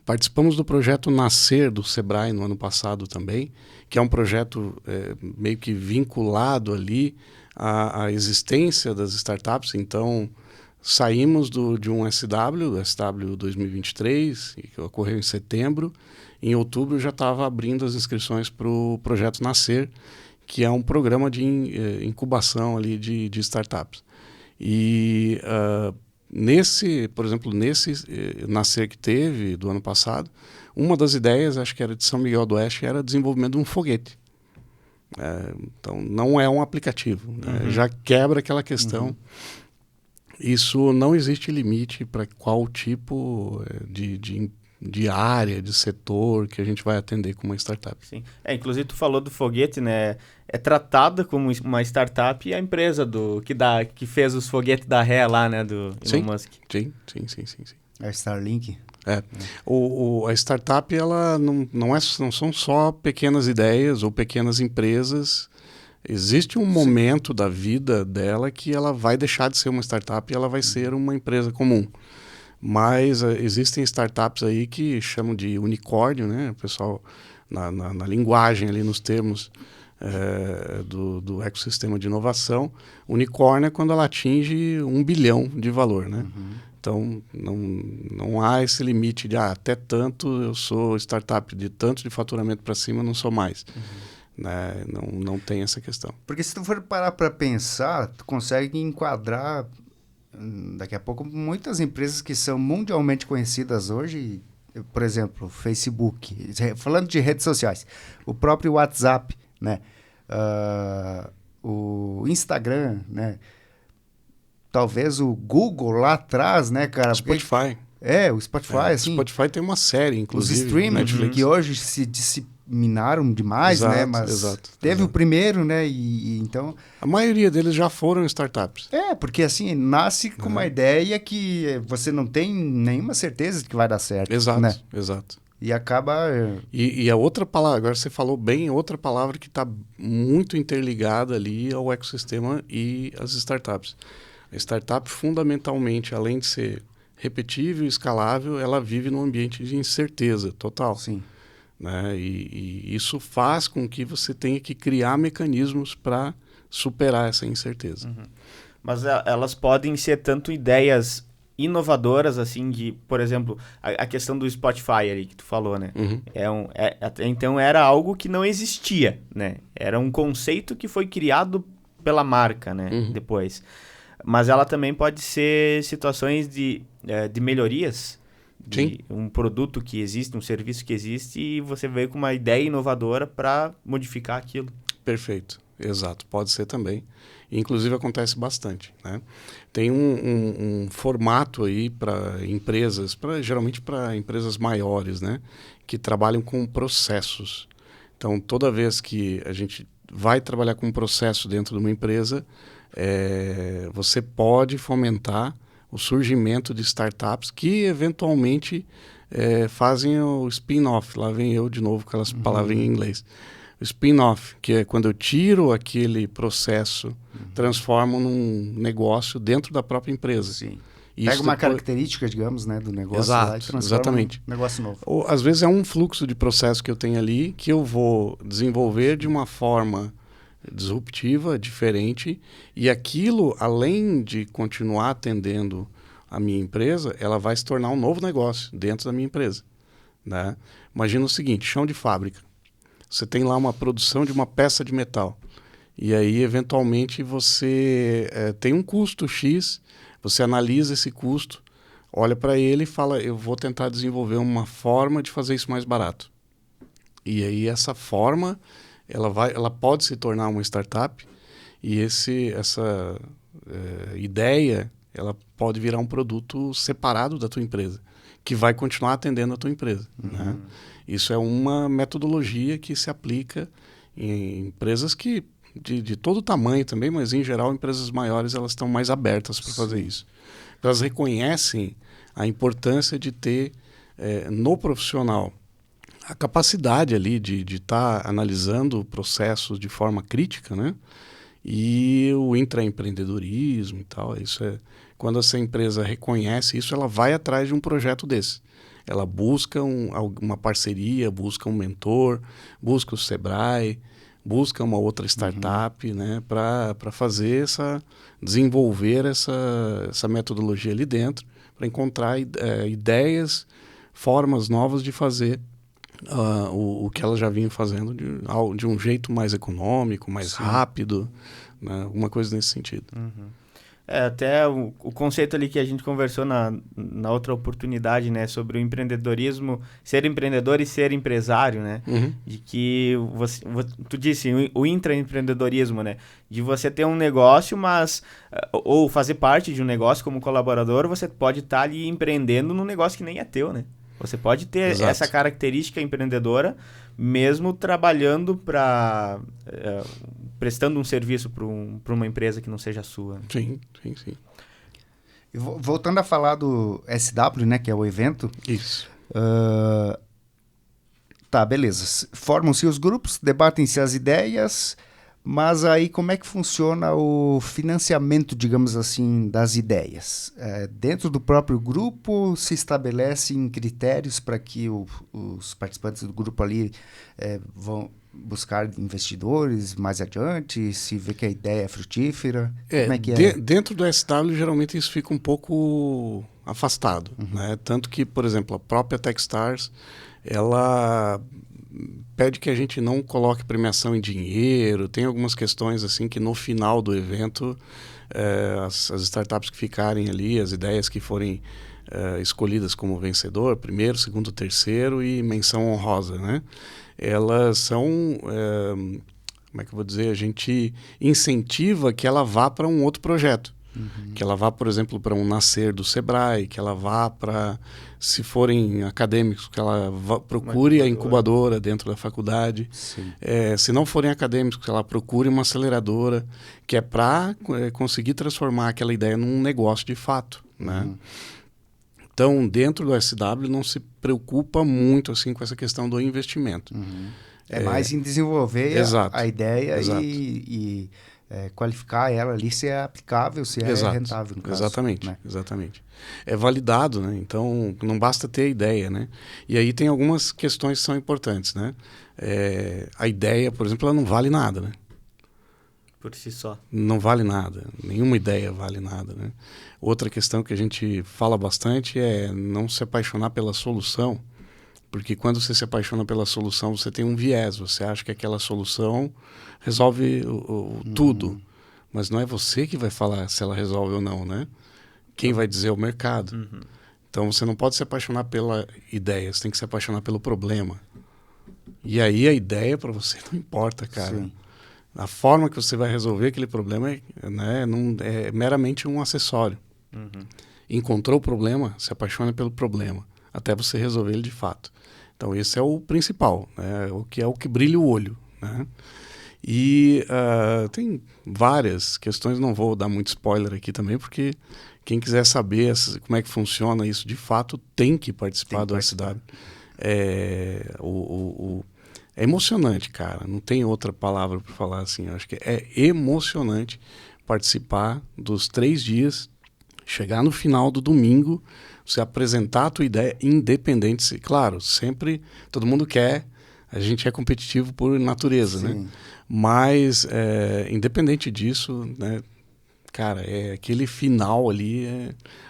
Speaker 1: Participamos do projeto Nascer do Sebrae no ano passado também, que é um projeto meio que vinculado ali à existência das startups. Então saímos de um SW 2023, que ocorreu em setembro. Em outubro já estava abrindo as inscrições para o projeto Nascer, que é um programa de incubação ali de startups. E por exemplo, nesse Nascer que teve do ano passado, uma das ideias, acho que era de São Miguel do Oeste, era o desenvolvimento de um foguete. Então, não é um aplicativo, né? Já quebra aquela questão. Isso não existe limite para qual tipo de área, de setor que a gente vai atender com uma startup.
Speaker 3: Sim. Inclusive, tu falou do foguete, né? É tratada como uma startup e a empresa que fez os foguetes da ré lá, né? Do Elon Musk.
Speaker 1: Sim.
Speaker 2: É Starlink.
Speaker 1: A startup, ela não são só pequenas ideias ou pequenas empresas. Existe um momento da vida dela que ela vai deixar de ser uma startup e ela vai ser uma empresa comum. Mas existem startups aí que chamam de unicórnio, né? O pessoal, na linguagem ali, nos termos do ecossistema de inovação, unicórnio é quando ela atinge 1 bilhão de valor, né? Então, não há esse limite de até tanto eu sou startup, de tanto de faturamento para cima, não sou mais. Né? Não tem essa questão.
Speaker 2: Porque se tu for parar para pensar, tu consegue enquadrar, daqui a pouco, muitas empresas que são mundialmente conhecidas hoje, por exemplo, Facebook, falando de redes sociais, o próprio WhatsApp, né? O Instagram, né? Talvez o Google lá atrás, né, cara?
Speaker 1: Spotify.
Speaker 2: O Spotify, assim.
Speaker 1: O Spotify tem uma série, inclusive.
Speaker 2: Os streaming que hoje se disseminaram demais, né? Mas teve o primeiro, né? E então...
Speaker 1: A maioria deles já foram startups.
Speaker 2: Porque assim, nasce com uma ideia que você não tem nenhuma certeza de que vai dar certo.
Speaker 1: Exato.
Speaker 2: E acaba...
Speaker 1: E a outra palavra, agora você falou bem, outra palavra que está muito interligada ali ao ecossistema e às startups. A startup, fundamentalmente, além de ser repetível e escalável, ela vive num ambiente de incerteza total.
Speaker 2: Sim.
Speaker 1: Né? E isso faz com que você tenha que criar mecanismos para superar essa incerteza.
Speaker 3: Mas elas podem ser tanto ideias inovadoras, assim, de, por exemplo, a questão do Spotify ali que tu falou, né? Então era algo que não existia, né? Era um conceito que foi criado pela marca, né? Depois. Mas ela também pode ser situações de melhorias, de um produto que existe, um serviço que existe, e você veio com uma ideia inovadora para modificar aquilo.
Speaker 1: Perfeito, exato, pode ser também. Inclusive acontece bastante, né? Tem um formato aí para empresas, geralmente para empresas maiores, né? Que trabalham com processos. Então, toda vez que a gente vai trabalhar com um processo dentro de uma empresa, você pode fomentar o surgimento de startups que eventualmente fazem o spin-off. Lá vem eu de novo com aquelas palavrinhas em inglês. O spin-off, que é quando eu tiro aquele processo, transformo num negócio dentro da própria empresa.
Speaker 2: Sim. Pega uma característica, digamos, né, do negócio.
Speaker 1: Exato,
Speaker 2: lá e transforma
Speaker 1: exatamente.
Speaker 2: um negócio novo.
Speaker 1: Ou, às vezes é um fluxo de processo que eu tenho ali que eu vou desenvolver de uma forma disruptiva, diferente, e aquilo, além de continuar atendendo a minha empresa, ela vai se tornar um novo negócio dentro da minha empresa, né? Imagina o seguinte, chão de fábrica. Você tem lá uma produção de uma peça de metal. E aí, eventualmente, você tem um custo X, você analisa esse custo, olha para ele e fala, eu vou tentar desenvolver uma forma de fazer isso mais barato. E aí, essa forma, ela pode se tornar uma startup e essa ideia, ela pode virar um produto separado da tua empresa, que vai continuar atendendo a tua empresa, né? Isso é uma metodologia que se aplica em empresas que de todo tamanho também, mas em geral empresas maiores elas estão mais abertas para fazer isso. Elas reconhecem a importância de ter no profissional a capacidade ali de estar analisando processos de forma crítica, né? E o intraempreendedorismo e tal, quando essa empresa reconhece isso, ela vai atrás de um projeto desse. Ela busca uma parceria, busca um mentor, busca o Sebrae, busca uma outra startup, né, para desenvolver essa metodologia ali dentro, para encontrar ideias, formas novas de fazer o que ela já vinha fazendo de um jeito mais econômico, mais rápido, né, alguma coisa nesse sentido.
Speaker 3: Até o conceito ali que a gente conversou na outra oportunidade, né, sobre o empreendedorismo, ser empreendedor e ser empresário, né, de que tu disse, o intraempreendedorismo, né, de você ter um negócio, mas, ou fazer parte de um negócio como colaborador, você pode estar ali empreendendo num negócio que nem é teu, né. Você pode ter
Speaker 1: Exato.
Speaker 3: essa característica empreendedora, mesmo trabalhando prestando um serviço para uma empresa que não seja sua.
Speaker 1: Sim.
Speaker 2: E voltando a falar do SW, né, que é o evento.
Speaker 1: Isso.
Speaker 2: Tá, beleza. Formam-se os grupos, debatem-se as ideias, mas aí como é que funciona o financiamento, digamos assim, das ideias? Dentro do próprio grupo se estabelecem critérios para que os participantes do grupo ali vão buscar investidores mais adiante, se vê que a ideia é frutífera? Como é que é?
Speaker 1: Dentro do SW, geralmente isso fica um pouco afastado, né? Tanto que, por exemplo, a própria Techstars, ela pede que a gente não coloque premiação em dinheiro, tem algumas questões assim que no final do evento as startups que ficarem ali, as ideias que forem escolhidas como vencedor, primeiro, segundo, terceiro e menção honrosa, né? Elas são, como é que eu vou dizer, a gente incentiva que ela vá para um outro projeto. Que ela vá, por exemplo, para um nascer do Sebrae, que ela vá para, se forem acadêmicos, que ela procure a incubadora dentro da faculdade. Se não forem acadêmicos, que ela procure uma aceleradora, que é para conseguir transformar aquela ideia num negócio de fato, né? Então, dentro do SW não se preocupa muito assim com essa questão do investimento.
Speaker 2: Mais em desenvolver a ideia
Speaker 1: Exato.
Speaker 2: e qualificar ela ali, se é aplicável, se é rentável, no caso.
Speaker 1: Exatamente. É validado, né? Então, não basta ter a ideia, né? E aí tem algumas questões que são importantes, né? A ideia, por exemplo, ela não vale nada, né?
Speaker 3: Por si só.
Speaker 1: Não vale nada. Nenhuma ideia vale nada, né? Outra questão que a gente fala bastante é não se apaixonar pela solução, porque quando você se apaixona pela solução, você tem um viés, você acha que aquela solução resolve tudo, mas não é você que vai falar se ela resolve ou não, né? Quem vai dizer é o mercado. Então você não pode se apaixonar pela ideia, você tem que se apaixonar pelo problema. E aí a ideia para você não importa, cara.
Speaker 2: Sim.
Speaker 1: A forma que você vai resolver aquele problema é meramente um acessório. Encontrou o problema, se apaixona pelo problema, até você resolver ele de fato. Então esse é o principal, né? O que brilha o olho, né? E tem várias questões, não vou dar muito spoiler aqui também, porque quem quiser saber como é que funciona isso de fato tem que participar do SW. É emocionante, cara, não tem outra palavra para falar assim. Eu acho que é emocionante participar dos 3 dias chegar no final do domingo, você apresentar a tua ideia independente. Claro, sempre todo mundo quer, a gente é competitivo por natureza, né? Mas, independente disso, né, cara, aquele final ali,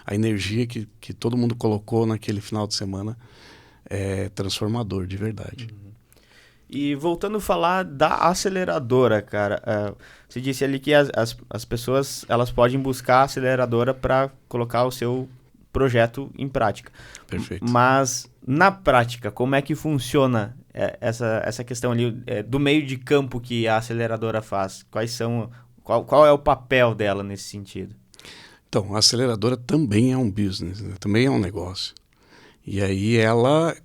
Speaker 1: a energia que todo mundo colocou naquele final de semana é transformador, de verdade.
Speaker 3: E voltando a falar da aceleradora, cara, você disse ali que as pessoas elas podem buscar a aceleradora para colocar o seu projeto em prática.
Speaker 1: Perfeito.
Speaker 3: Mas, na prática, como é que funciona essa questão ali do meio de campo que a aceleradora faz? Qual é o papel dela nesse sentido?
Speaker 1: Então, a aceleradora também é um business, né? Também é um negócio. E aí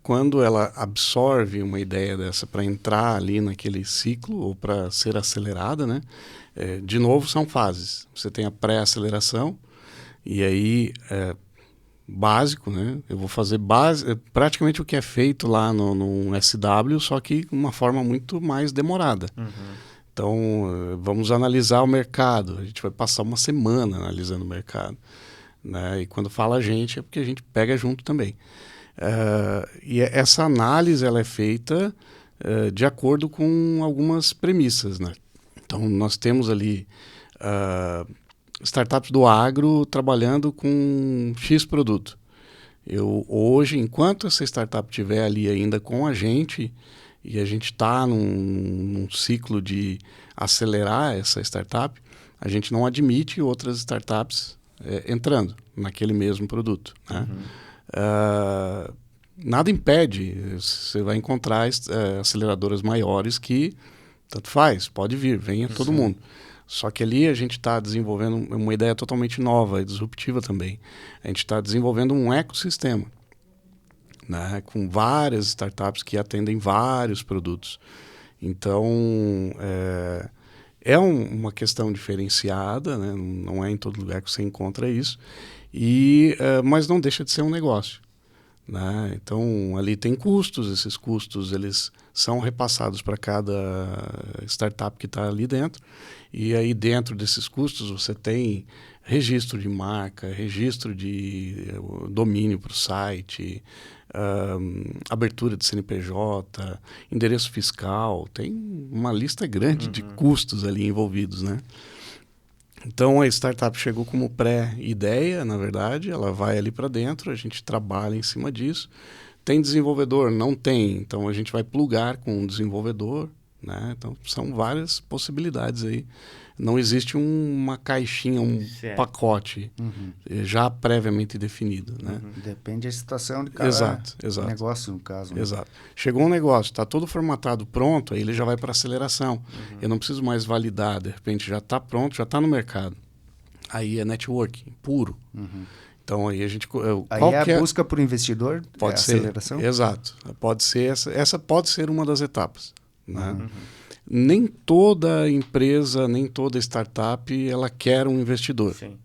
Speaker 1: quando ela absorve uma ideia dessa para entrar ali naquele ciclo ou para ser acelerada, né? De novo, são fases. Você tem a pré-aceleração e aí básico, né? Eu vou fazer praticamente o que é feito lá no SW, só que de uma forma muito mais demorada. Então, vamos analisar o mercado. A gente vai passar uma semana analisando o mercado, né? E quando fala a gente, é porque a gente pega junto também. E essa análise ela é feita de acordo com algumas premissas, né? Então, nós temos ali startups do agro trabalhando com X produto. Hoje, enquanto essa startup estiver ali ainda com a gente, e a gente está num ciclo de acelerar essa startup, a gente não admite outras startups entrando naquele mesmo produto, né? Nada impede, você vai encontrar aceleradoras maiores que, tanto faz, pode vir, venha todo mundo. Só que ali a gente está desenvolvendo uma ideia totalmente nova e disruptiva também. A gente está desenvolvendo um ecossistema, né, com várias startups que atendem vários produtos. Então, uma questão diferenciada, né? Não é em todo lugar que você encontra isso, mas não deixa de ser um negócio, né? Então, ali tem custos, esses custos eles são repassados para cada startup que está ali dentro, e aí dentro desses custos você tem registro de marca, registro de domínio para o site, abertura de CNPJ, endereço fiscal, tem uma lista grande de custos ali envolvidos, né? Então a startup chegou como pré-ideia, na verdade, ela vai ali para dentro, a gente trabalha em cima disso. Tem desenvolvedor? Não tem, então a gente vai plugar com um desenvolvedor, né? Então são várias possibilidades aí. Não existe uma caixinha, pacote já previamente definido, né?
Speaker 2: Depende da situação de cada
Speaker 1: exato.
Speaker 2: negócio, no caso. Né?
Speaker 1: Exato. Chegou um negócio, está todo formatado, pronto, aí ele já vai para aceleração. Eu não preciso mais validar, de repente já está pronto, já está no mercado. Aí é networking puro. Então aí a gente...
Speaker 2: Aí a busca por investidor,
Speaker 1: pode ser,
Speaker 2: aceleração?
Speaker 1: Exato. Pode ser essa pode ser uma das etapas, né? Nem toda empresa, nem toda startup, ela quer um investidor.
Speaker 3: Sim.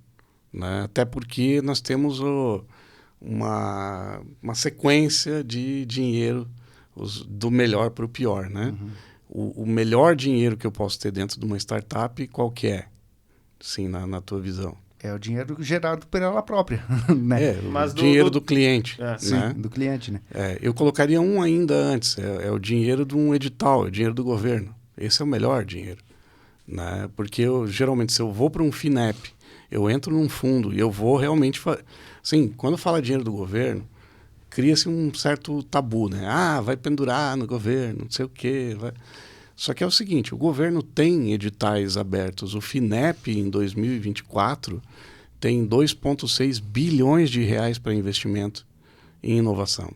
Speaker 1: Né? Até porque nós temos uma sequência de dinheiro do melhor para o pior. Né? O melhor dinheiro que eu posso ter dentro de uma startup, qual que é? Sim, na tua visão.
Speaker 2: É o dinheiro gerado por ela própria, né?
Speaker 1: Mas o dinheiro do cliente. Né?
Speaker 2: Sim, do cliente, né?
Speaker 1: Eu colocaria um ainda antes. É o dinheiro de um edital, é o dinheiro do governo. Esse é o melhor dinheiro, né? Porque geralmente, se eu vou para um FINEP, eu entro num fundo e eu vou realmente... Assim, quando fala dinheiro do governo, cria-se um certo tabu, né? Vai pendurar no governo, não sei o quê. Só que é o seguinte, o governo tem editais abertos. O FINEP, em 2024, tem 2,6 bilhões de reais para investimento em inovação.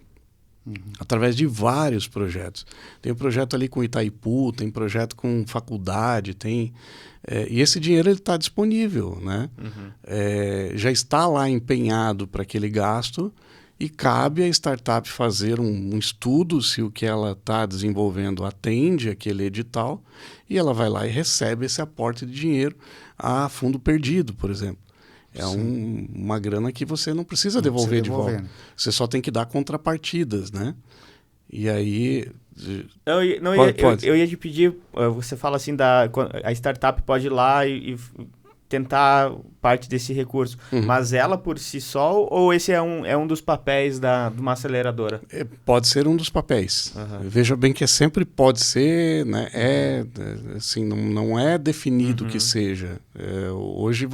Speaker 1: Através de vários projetos. Tem projeto ali com Itaipu, tem projeto com faculdade, e esse dinheiro está disponível, né? Já está lá empenhado para aquele gasto e cabe à startup fazer um estudo se o que ela está desenvolvendo atende aquele edital, e ela vai lá e recebe esse aporte de dinheiro a fundo perdido, por exemplo. É uma grana que você não precisa devolver de volta. Né? Você só tem que dar contrapartidas, né? E aí...
Speaker 3: Eu ia te pedir, você fala assim, a startup pode ir lá e tentar parte desse recurso. Mas ela por si só, ou esse é um dos papéis de uma aceleradora?
Speaker 1: Pode ser um dos papéis. Veja bem que sempre pode ser, né? Assim, não é definido que seja. Hoje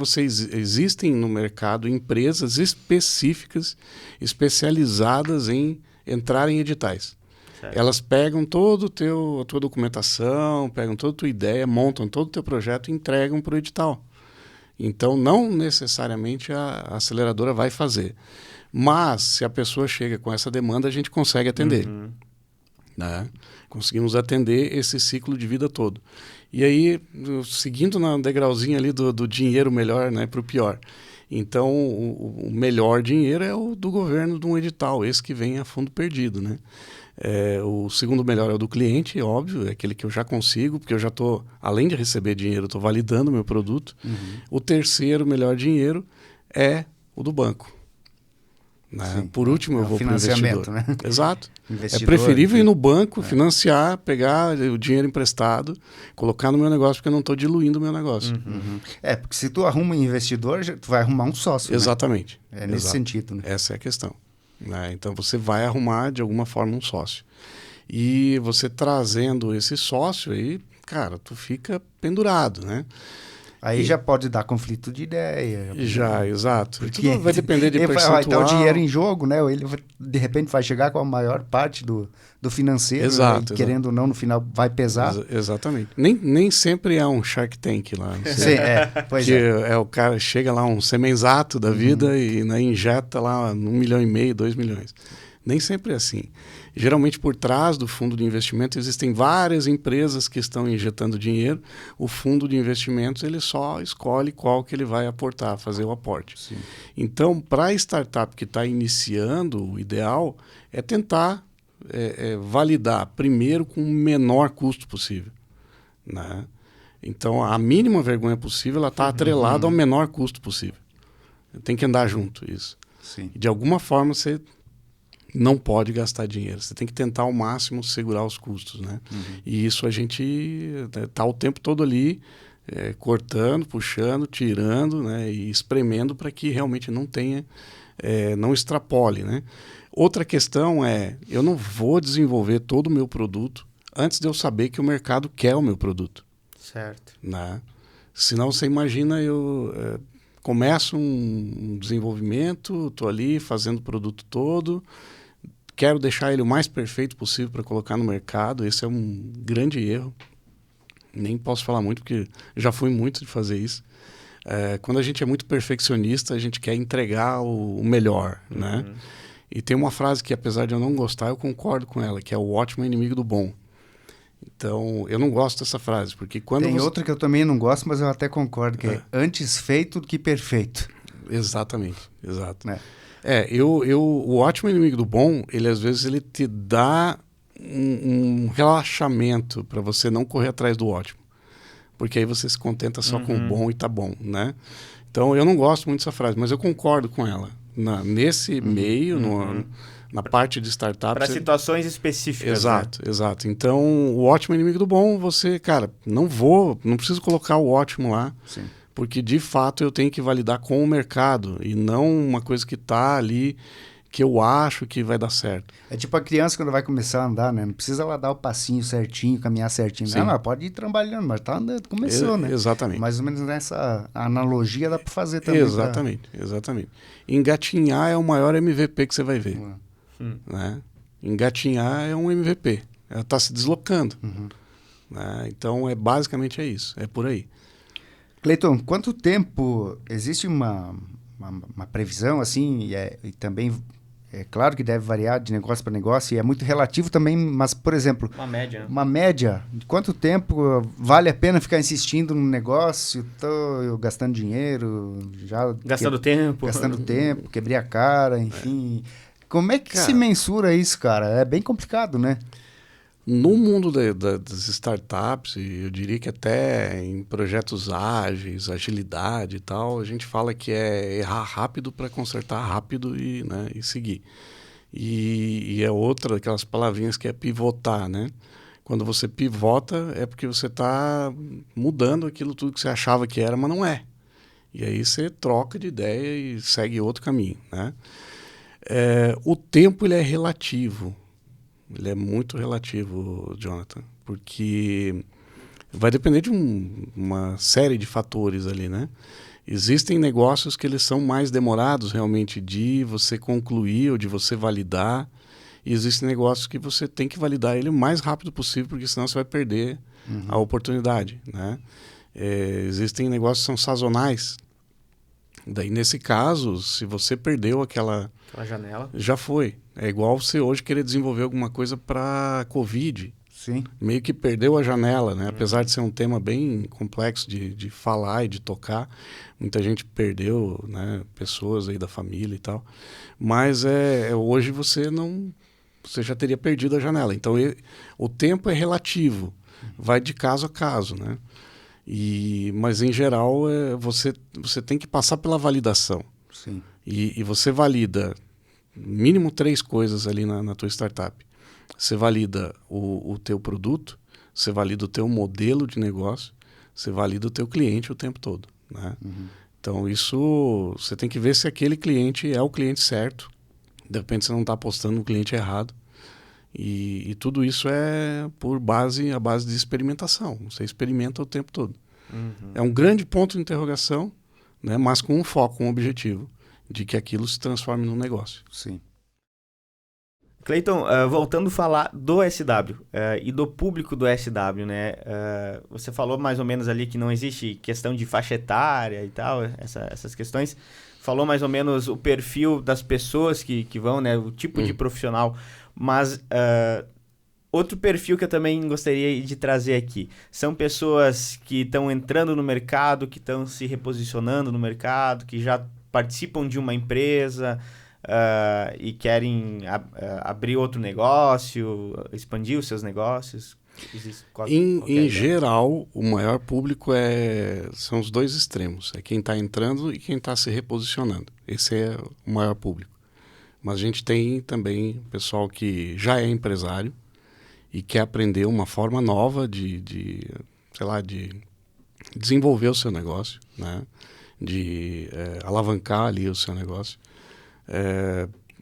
Speaker 1: existem no mercado empresas específicas, especializadas em entrar em editais. Certo. Elas pegam toda a tua documentação, pegam toda a tua ideia, montam todo o teu projeto e entregam para o edital. Então, não necessariamente a aceleradora vai fazer. Mas, se a pessoa chega com essa demanda, a gente consegue atender. Né? Conseguimos atender esse ciclo de vida todo. E aí, seguindo na degrauzinho ali do dinheiro melhor, né, para o pior. Então, o melhor dinheiro é o do governo de um edital, esse que vem a fundo perdido, né? O segundo melhor é o do cliente, óbvio, é aquele que eu já consigo, porque eu já estou, além de receber dinheiro, estou validando o meu produto. O terceiro melhor dinheiro é o do banco. Né? Por último, eu vou para o investidor. Né? Exato. É preferível ir no banco, financiar, pegar o dinheiro emprestado, colocar no meu negócio, porque eu não estou diluindo o meu negócio.
Speaker 2: Porque se tu arruma um investidor, tu vai arrumar um sócio.
Speaker 1: Exatamente.
Speaker 2: Né? Nesse sentido. Né?
Speaker 1: Essa é a questão. Né? Então você vai arrumar de alguma forma um sócio. E você trazendo esse sócio aí, cara, tu fica pendurado, né?
Speaker 2: Aí já pode dar conflito de ideia.
Speaker 1: Já, exato. Tudo vai depender de percentual.
Speaker 2: Vai estar o dinheiro em jogo, né? Ou ele de repente vai chegar com a maior parte do financeiro.
Speaker 1: Exato.
Speaker 2: Né? Querendo ou não, no final vai pesar.
Speaker 1: Exatamente. Nem sempre é um Shark Tank lá.
Speaker 2: Sim, pois é.
Speaker 1: O cara chega lá, um semenzato da vida e né, injeta lá 1,5 milhão, 2 milhões. Nem sempre é assim. Geralmente, por trás do fundo de investimento, existem várias empresas que estão injetando dinheiro. O fundo de investimentos, ele só escolhe qual que ele vai aportar, fazer o aporte.
Speaker 2: Sim.
Speaker 1: Então, para a startup que está iniciando, o ideal é tentar validar primeiro com o menor custo possível. Né? Então, a mínima vergonha possível, ela está atrelada ao menor custo possível. Tem que andar junto, isso.
Speaker 2: Sim.
Speaker 1: De alguma forma, você não pode gastar dinheiro. Você tem que tentar ao máximo segurar os custos, né? E isso a gente está o tempo todo ali cortando, puxando, tirando, né? E espremendo para que realmente não tenha, não extrapole, né? Outra questão eu não vou desenvolver todo o meu produto antes de eu saber que o mercado quer o meu produto.
Speaker 3: Certo.
Speaker 1: Né? Senão você imagina eu começo um desenvolvimento, estou ali fazendo o produto todo, quero deixar ele o mais perfeito possível para colocar no mercado. Esse é um grande erro. Nem posso falar muito, porque já fui muito de fazer isso. Quando a gente é muito perfeccionista, a gente quer entregar o melhor, né? E tem uma frase que, apesar de eu não gostar, eu concordo com ela, que é o ótimo é inimigo do bom. Então, eu não gosto dessa frase, porque quando
Speaker 2: Tem outra que eu também não gosto, mas eu até concordo, que é antes feito do que perfeito.
Speaker 1: Exatamente, exato. O ótimo inimigo do bom, ele às vezes ele te dá um relaxamento para você não correr atrás do ótimo. Porque aí você se contenta só com o bom e tá bom, né? Então, eu não gosto muito dessa frase, mas eu concordo com ela. Nesse meio, na parte de startup...
Speaker 3: Para situações específicas.
Speaker 1: Exato, né? Exato. Então, o ótimo é inimigo do bom, você, cara, não preciso colocar o ótimo lá.
Speaker 2: Sim.
Speaker 1: Porque, de fato, eu tenho que validar com o mercado e não uma coisa que está ali que eu acho que vai dar certo.
Speaker 2: É tipo a criança quando vai começar a andar, né? Não precisa ela dar o passinho certinho, caminhar certinho. Sim. Não, pode ir trabalhando, mas tá andando, começou, né?
Speaker 1: Exatamente.
Speaker 2: Mais ou menos nessa analogia dá para fazer também.
Speaker 1: Exatamente. Engatinhar é o maior MVP que você vai ver. Né? Engatinhar é um MVP. Ela está se deslocando. Né? Então, basicamente é isso. É por aí.
Speaker 2: Cleiton, quanto tempo existe uma previsão assim, e também é claro que deve variar de negócio para negócio e é muito relativo também, mas, por exemplo, uma média de quanto tempo vale a pena ficar insistindo no negócio, tô gastando dinheiro,
Speaker 3: gastando tempo,
Speaker 2: quebrei a cara, enfim. Como é que se mensura isso, cara? É bem complicado, né?
Speaker 1: No mundo das startups, e eu diria que até em projetos ágeis, agilidade e tal, a gente fala que é errar rápido para consertar rápido e seguir. E é outra daquelas palavrinhas que é pivotar, né? Quando você pivota é porque você está mudando aquilo tudo que você achava que era, mas não é. E aí você troca de ideia e segue outro caminho, né? O tempo ele é relativo. Ele é muito relativo, Jonathan, porque vai depender de uma série de fatores ali, né? Existem negócios que eles são mais demorados realmente de você concluir ou de você validar. E existem negócios que você tem que validar ele o mais rápido possível, porque senão você vai perder a oportunidade, né? Existem negócios que são sazonais. Daí, nesse caso, se você perdeu aquela
Speaker 3: janela,
Speaker 1: já foi. É igual você hoje querer desenvolver alguma coisa para Covid.
Speaker 2: Sim.
Speaker 1: Meio que perdeu a janela, né? Apesar de ser um tema bem complexo de falar e de tocar, muita gente perdeu, né? Pessoas aí da família e tal. Mas hoje você já teria perdido a janela. Então o tempo é relativo, vai de caso a caso, né? Mas em geral você tem que passar pela validação.
Speaker 2: Sim.
Speaker 1: E você valida mínimo 3 coisas ali na tua startup. Você valida o teu produto, você valida o teu modelo de negócio, você valida o teu cliente o tempo todo, né? Então isso, você tem que ver se aquele cliente é o cliente certo. De repente você não está apostando no cliente errado. E tudo isso é a base de experimentação. Você experimenta o tempo todo. É um grande ponto de interrogação, né? Mas com um foco, um objetivo, de que aquilo se transforme num negócio.
Speaker 2: Sim.
Speaker 3: Cleiton, voltando a falar do SW e do público do SW, né? Você falou mais ou menos ali que não existe questão de faixa etária e tal, essas questões. Falou mais ou menos o perfil das pessoas que vão, né? O tipo de profissional. Mas outro perfil que eu também gostaria de trazer aqui são pessoas que estão entrando no mercado, que estão se reposicionando no mercado, que já participam de uma empresa... e querem abrir outro negócio, expandir os seus negócios?
Speaker 1: Em geral, o maior público são os dois extremos. É quem está entrando e quem está se reposicionando. Esse é o maior público. Mas a gente tem também pessoal que já é empresário e quer aprender uma forma nova de desenvolver o seu negócio, né? De alavancar ali o seu negócio.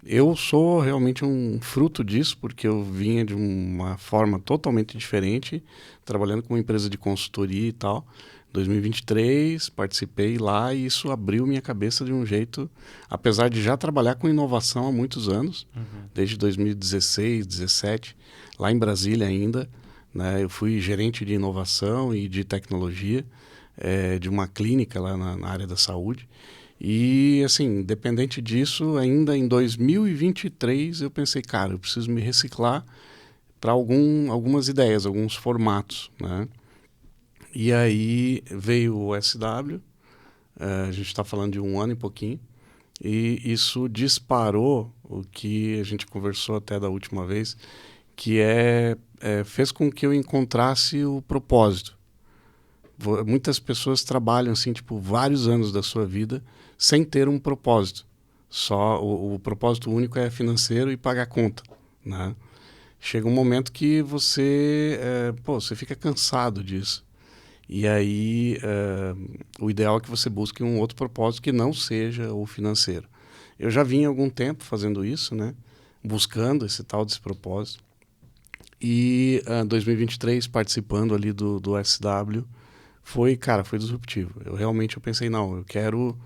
Speaker 1: Eu sou realmente um fruto disso, porque eu vinha de uma forma totalmente diferente, trabalhando com uma empresa de consultoria e tal. Em 2023, participei lá e isso abriu minha cabeça de um jeito, apesar de já trabalhar com inovação há muitos anos, desde 2016, 2017, lá em Brasília ainda, né? Eu fui gerente de inovação e de tecnologia de uma clínica lá na área da saúde. E, assim, independente disso, ainda em 2023 eu pensei, cara, eu preciso me reciclar para algumas ideias, alguns formatos, né? E aí veio o SW, a gente está falando de 1 ano e pouquinho, e isso disparou o que a gente conversou até da última vez, que fez com que eu encontrasse o propósito. Muitas pessoas trabalham assim, tipo, vários anos da sua vida sem ter um propósito. Só o propósito único é financeiro e pagar conta, né? Chega um momento que você fica cansado disso. E aí o ideal é que você busque um outro propósito que não seja o financeiro. Eu já vinha há algum tempo fazendo isso, né? Buscando esse tal desse propósito. E em 2023, participando ali do SW, foi disruptivo. Eu pensei, não, eu quero...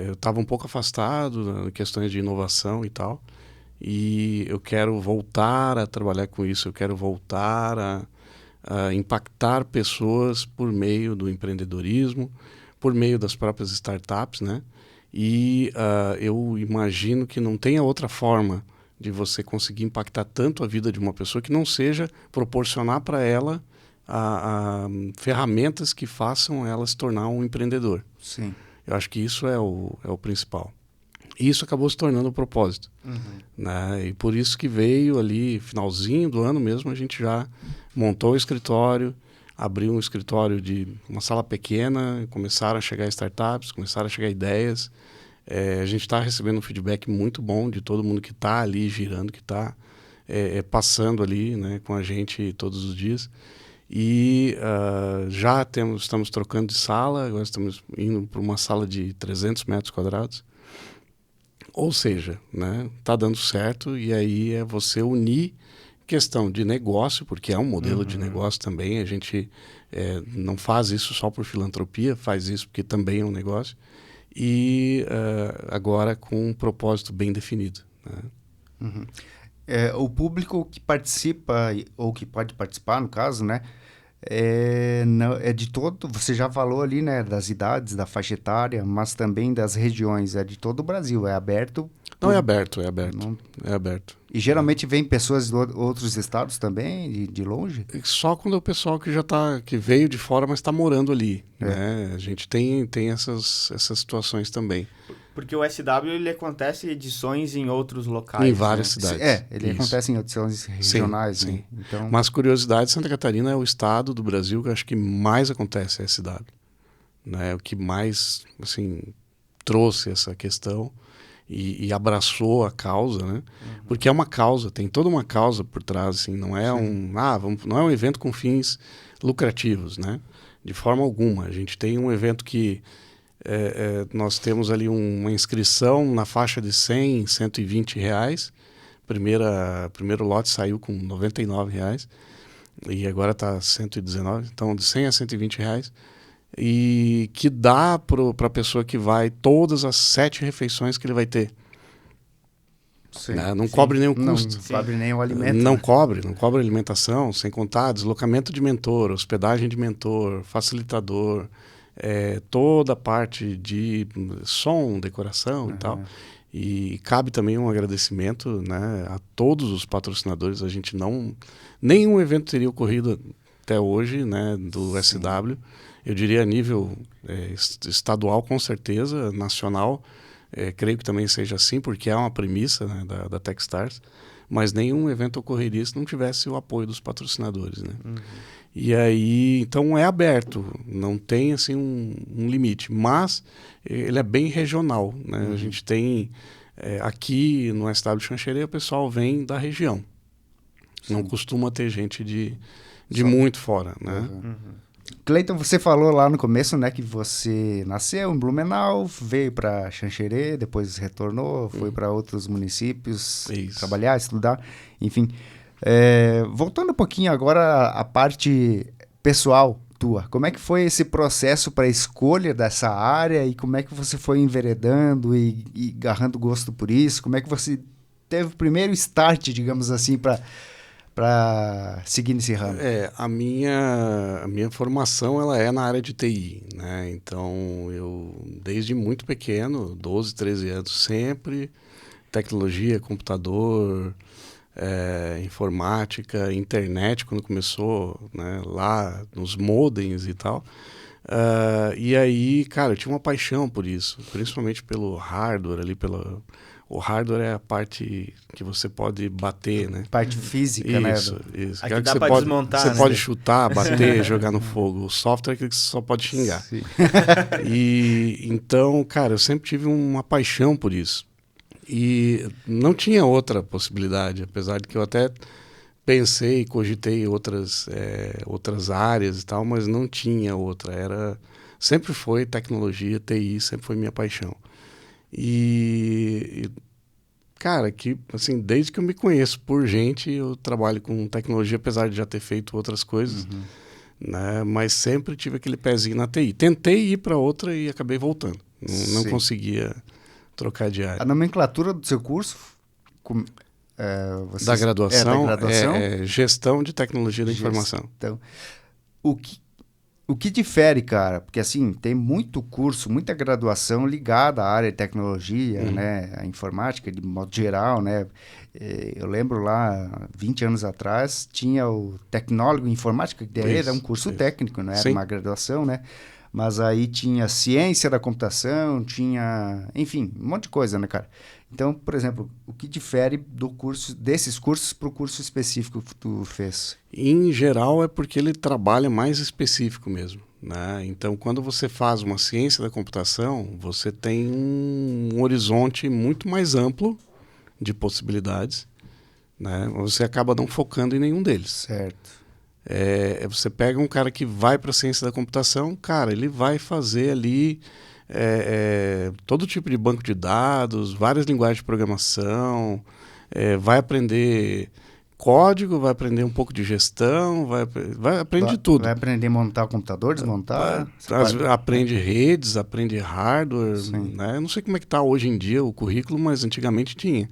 Speaker 1: eu estava um pouco afastado em questões de inovação e tal, e eu quero voltar a trabalhar com isso, eu quero voltar a impactar pessoas por meio do empreendedorismo, por meio das próprias startups, né? E eu imagino que não tenha outra forma de você conseguir impactar tanto a vida de uma pessoa que não seja proporcionar para ela a ferramentas que façam ela se tornar um empreendedor.
Speaker 2: Sim.
Speaker 1: Eu acho que isso é o principal. E isso acabou se tornando o propósito. Né? E por isso que veio ali, finalzinho do ano mesmo, a gente já montou o escritório, abriu um escritório de uma sala pequena, começaram a chegar startups, começaram a chegar ideias. A gente está recebendo um feedback muito bom de todo mundo que está ali girando, que está passando ali, né, com a gente todos os dias. E já estamos trocando de sala, agora estamos indo para uma sala de 300 metros quadrados. Ou seja, né, tá dando certo, e aí é você unir questão de negócio, porque é um modelo de negócio também, a gente não faz isso só por filantropia, faz isso porque também é um negócio, e agora com um propósito bem definido. Né?
Speaker 2: O público que participa, ou que pode participar, no caso, né? É de todo, você já falou ali, né, das idades, da faixa etária, mas também das regiões, é de todo o Brasil, é aberto?
Speaker 1: Não, é aberto.
Speaker 2: Não...
Speaker 1: É aberto.
Speaker 2: E geralmente vem pessoas de outros estados também, de longe?
Speaker 1: Só quando é o pessoal que veio de fora, mas está morando ali. Né? A gente tem essas situações também.
Speaker 3: Porque o SW ele acontece edições em outros locais.
Speaker 1: Em várias cidades.
Speaker 2: Ele acontece em edições regionais. Sim, né? Então...
Speaker 1: Mas curiosidade, Santa Catarina é o estado do Brasil que eu acho que mais acontece SW. Né? O que mais assim, trouxe essa questão e abraçou a causa, né? Porque é uma causa, tem toda uma causa por trás, assim, não é não é um evento com fins lucrativos, né? De forma alguma. A gente tem um evento que nós temos ali uma inscrição na faixa de 100, 120 reais. Primeiro lote saiu com 99 reais e agora está 119, então de 100 a 120 reais. E que dá para a pessoa que vai todas as 7 refeições que ele vai ter.
Speaker 2: Sim,
Speaker 1: né? Não cobre nenhum custo.
Speaker 2: Não cobre nenhum alimento.
Speaker 1: Não cobre alimentação, sem contar deslocamento de mentor, hospedagem de mentor, facilitador, toda a parte de som, decoração e tal. E cabe também um agradecimento, né, a todos os patrocinadores. A gente nenhum evento teria ocorrido até hoje, né, do SW. Eu diria a nível estadual, com certeza, nacional. Creio que também seja assim, porque é uma premissa, né, da Techstars. Mas nenhum evento ocorreria se não tivesse o apoio dos patrocinadores, né? E aí, então é aberto, não tem assim um limite, mas ele é bem regional, né? A gente tem aqui no SW Xanxerê, o pessoal vem da região. Sim. Não costuma ter gente de muito fora, né?
Speaker 2: Cleiton, você falou lá no começo, né, que você nasceu em Blumenau, veio para Xanxerê, depois retornou, foi para outros municípios trabalhar, estudar, enfim. Voltando um pouquinho agora à parte pessoal tua, como é que foi esse processo para a escolha dessa área e como é que você foi enveredando e agarrando gosto por isso? Como é que você teve o primeiro start, digamos assim, para seguir nesse ramo?
Speaker 1: A minha formação ela é na área de TI, né? Então eu desde muito pequeno, 12, 13 anos, sempre tecnologia, computador, informática, internet quando começou, né? Lá nos modems e tal. E aí, cara, eu tinha uma paixão por isso, principalmente pelo hardware ali, o hardware é a parte que você pode bater, né?
Speaker 2: Parte física, né?
Speaker 3: Isso.
Speaker 1: Aqui
Speaker 3: dá para desmontar,
Speaker 1: você
Speaker 3: né?
Speaker 1: pode chutar, bater, jogar no fogo. O software é aquele que você só pode xingar. E então, cara, eu sempre tive uma paixão por isso. E não tinha outra possibilidade, apesar de que eu até pensei, cogitei outras áreas e tal, mas não tinha outra. Sempre foi tecnologia, TI, sempre foi minha paixão. E cara, que assim, desde que eu me conheço por gente, eu trabalho com tecnologia, apesar de já ter feito outras coisas, né? Mas sempre tive aquele pezinho na TI. Tentei ir para outra e acabei voltando. Não conseguia trocar de área.
Speaker 2: A nomenclatura do seu curso?
Speaker 1: Da graduação, é gestão de tecnologia da informação.
Speaker 2: Então, o que difere, cara? Porque assim, tem muito curso, muita graduação ligada à área de tecnologia, né? A informática, de modo geral, né? Eu lembro lá, 20 anos atrás, tinha o tecnólogo em informática, que era um curso técnico, não era uma graduação, né? Mas aí tinha ciência da computação, tinha, enfim, um monte de coisa, né, cara? Então, por exemplo, o que difere desses cursos para o curso específico que tu fez?
Speaker 1: Em geral é porque ele trabalha mais específico mesmo, né? Então, quando você faz uma ciência da computação, você tem um horizonte muito mais amplo de possibilidades, né? Você acaba não focando em nenhum deles.
Speaker 2: Certo.
Speaker 1: Você pega um cara que vai para a ciência da computação, cara, ele vai fazer ali todo tipo de banco de dados, várias linguagens de programação, vai aprender código, vai aprender um pouco de gestão, vai aprender tudo.
Speaker 2: Vai aprender a montar o computador, desmontar.
Speaker 1: Aprende redes, aprende hardware. Né? Eu não sei como é que está hoje em dia o currículo, mas antigamente tinha.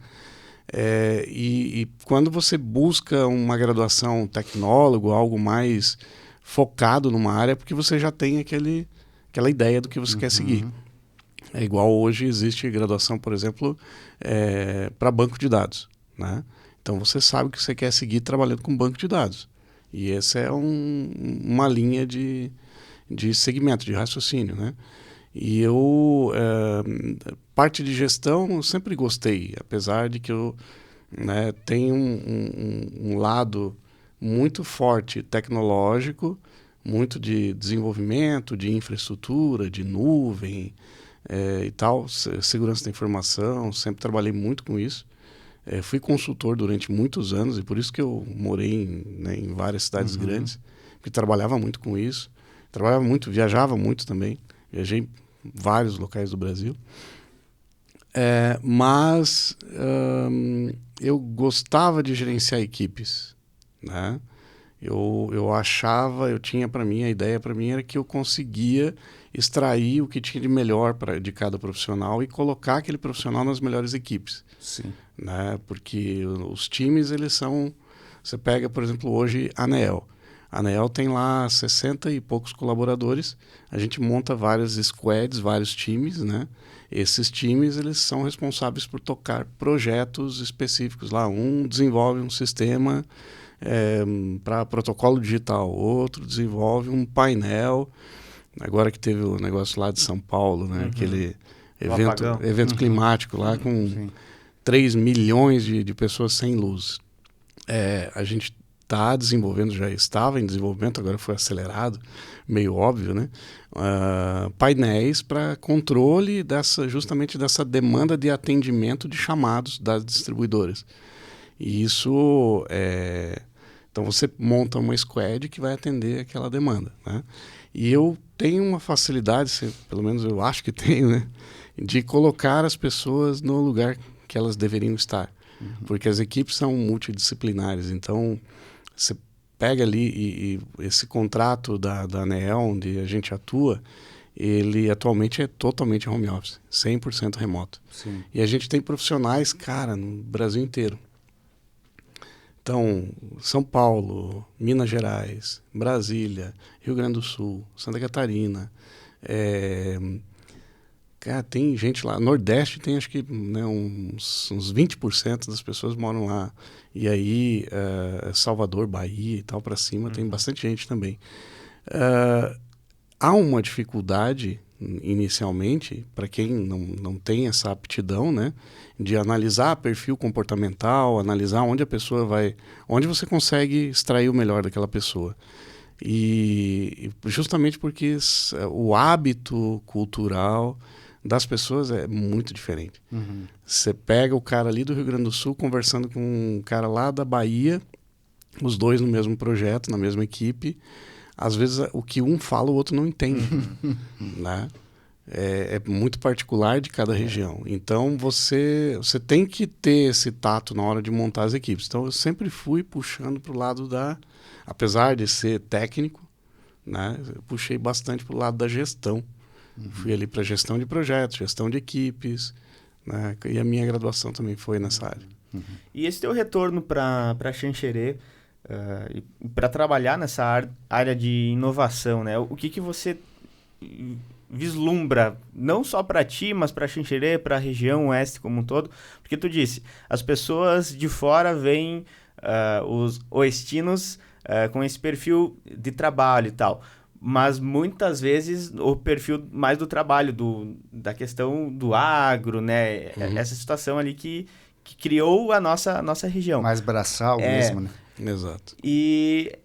Speaker 1: E quando você busca uma graduação tecnólogo, algo mais focado numa área, é porque você já tem aquela ideia do que você quer seguir. É igual hoje existe graduação, por exemplo, para banco de dados, né? Então você sabe que você quer seguir trabalhando com banco de dados. E essa é uma linha de segmento, de raciocínio, né? E parte de gestão eu sempre gostei, apesar de que eu tenho um lado muito forte tecnológico, muito de desenvolvimento, de infraestrutura, de nuvem e tal, segurança da informação, sempre trabalhei muito com isso. Fui consultor durante muitos anos e por isso que eu morei em várias cidades grandes, porque trabalhava muito com isso. Trabalhava muito, viajava muito também. Viajei em vários locais do Brasil. Mas eu gostava de gerenciar equipes, né? Eu achava, eu tinha para mim, a ideia para mim era que eu conseguia extrair o que tinha de melhor de cada profissional e colocar aquele profissional nas melhores equipes.
Speaker 2: Sim.
Speaker 1: Né? Porque os times, eles são... Você pega, por exemplo, hoje a ANEEL. A ANEEL tem lá 60 e poucos colaboradores. A gente monta vários squads, vários times, né? Esses times, eles são responsáveis por tocar projetos específicos. Lá, um desenvolve um sistema para protocolo digital, outro desenvolve um painel. Agora que teve o negócio lá de São Paulo, né? Aquele evento climático lá com 3 milhões de pessoas sem luz. A gente está desenvolvendo, já estava em desenvolvimento, agora foi acelerado, meio óbvio, né? Painéis para controle justamente dessa demanda de atendimento de chamados das distribuidoras. E isso então você monta uma squad que vai atender aquela demanda, né? E eu tenho uma facilidade, pelo menos eu acho que tenho, né? De colocar as pessoas no lugar que elas deveriam estar. Porque as equipes são multidisciplinares. Então, você pega ali e esse contrato da ANEEL, onde a gente atua, ele atualmente é totalmente home office, 100% remoto.
Speaker 2: Sim.
Speaker 1: E a gente tem profissionais, cara, no Brasil inteiro. Então, São Paulo, Minas Gerais, Brasília, Rio Grande do Sul, Santa Catarina. Cara, tem gente lá. Nordeste tem acho que uns 20% das pessoas moram lá. E aí, Salvador, Bahia e tal para cima, tem bastante gente também. Há uma dificuldade inicialmente, para quem não tem essa aptidão, né, de analisar perfil comportamental, analisar onde a pessoa vai, onde você consegue extrair o melhor daquela pessoa. E justamente porque o hábito cultural das pessoas é muito diferente. Você pega o cara ali do Rio Grande do Sul conversando com um cara lá da Bahia, os dois no mesmo projeto, na mesma equipe. Às vezes o que um fala o outro não entende, né? É muito particular de cada região. Então você tem que ter esse tato na hora de montar as equipes. Então eu sempre fui puxando para o lado apesar de ser técnico, né? Eu puxei bastante para o lado da gestão. Fui ali para gestão de projetos, gestão de equipes, né? E a minha graduação também foi nessa área.
Speaker 3: E esse teu retorno para Xanxerê, para trabalhar nessa área de inovação, né? O que você vislumbra, não só para ti, mas para Xanxerê, para a região oeste como um todo? Porque tu disse, as pessoas de fora veem os oestinos com esse perfil de trabalho e tal, mas muitas vezes o perfil mais do trabalho, da questão do agro, né? Essa situação ali que criou a nossa região.
Speaker 2: Mais braçal mesmo, né?
Speaker 1: Exato.
Speaker 3: E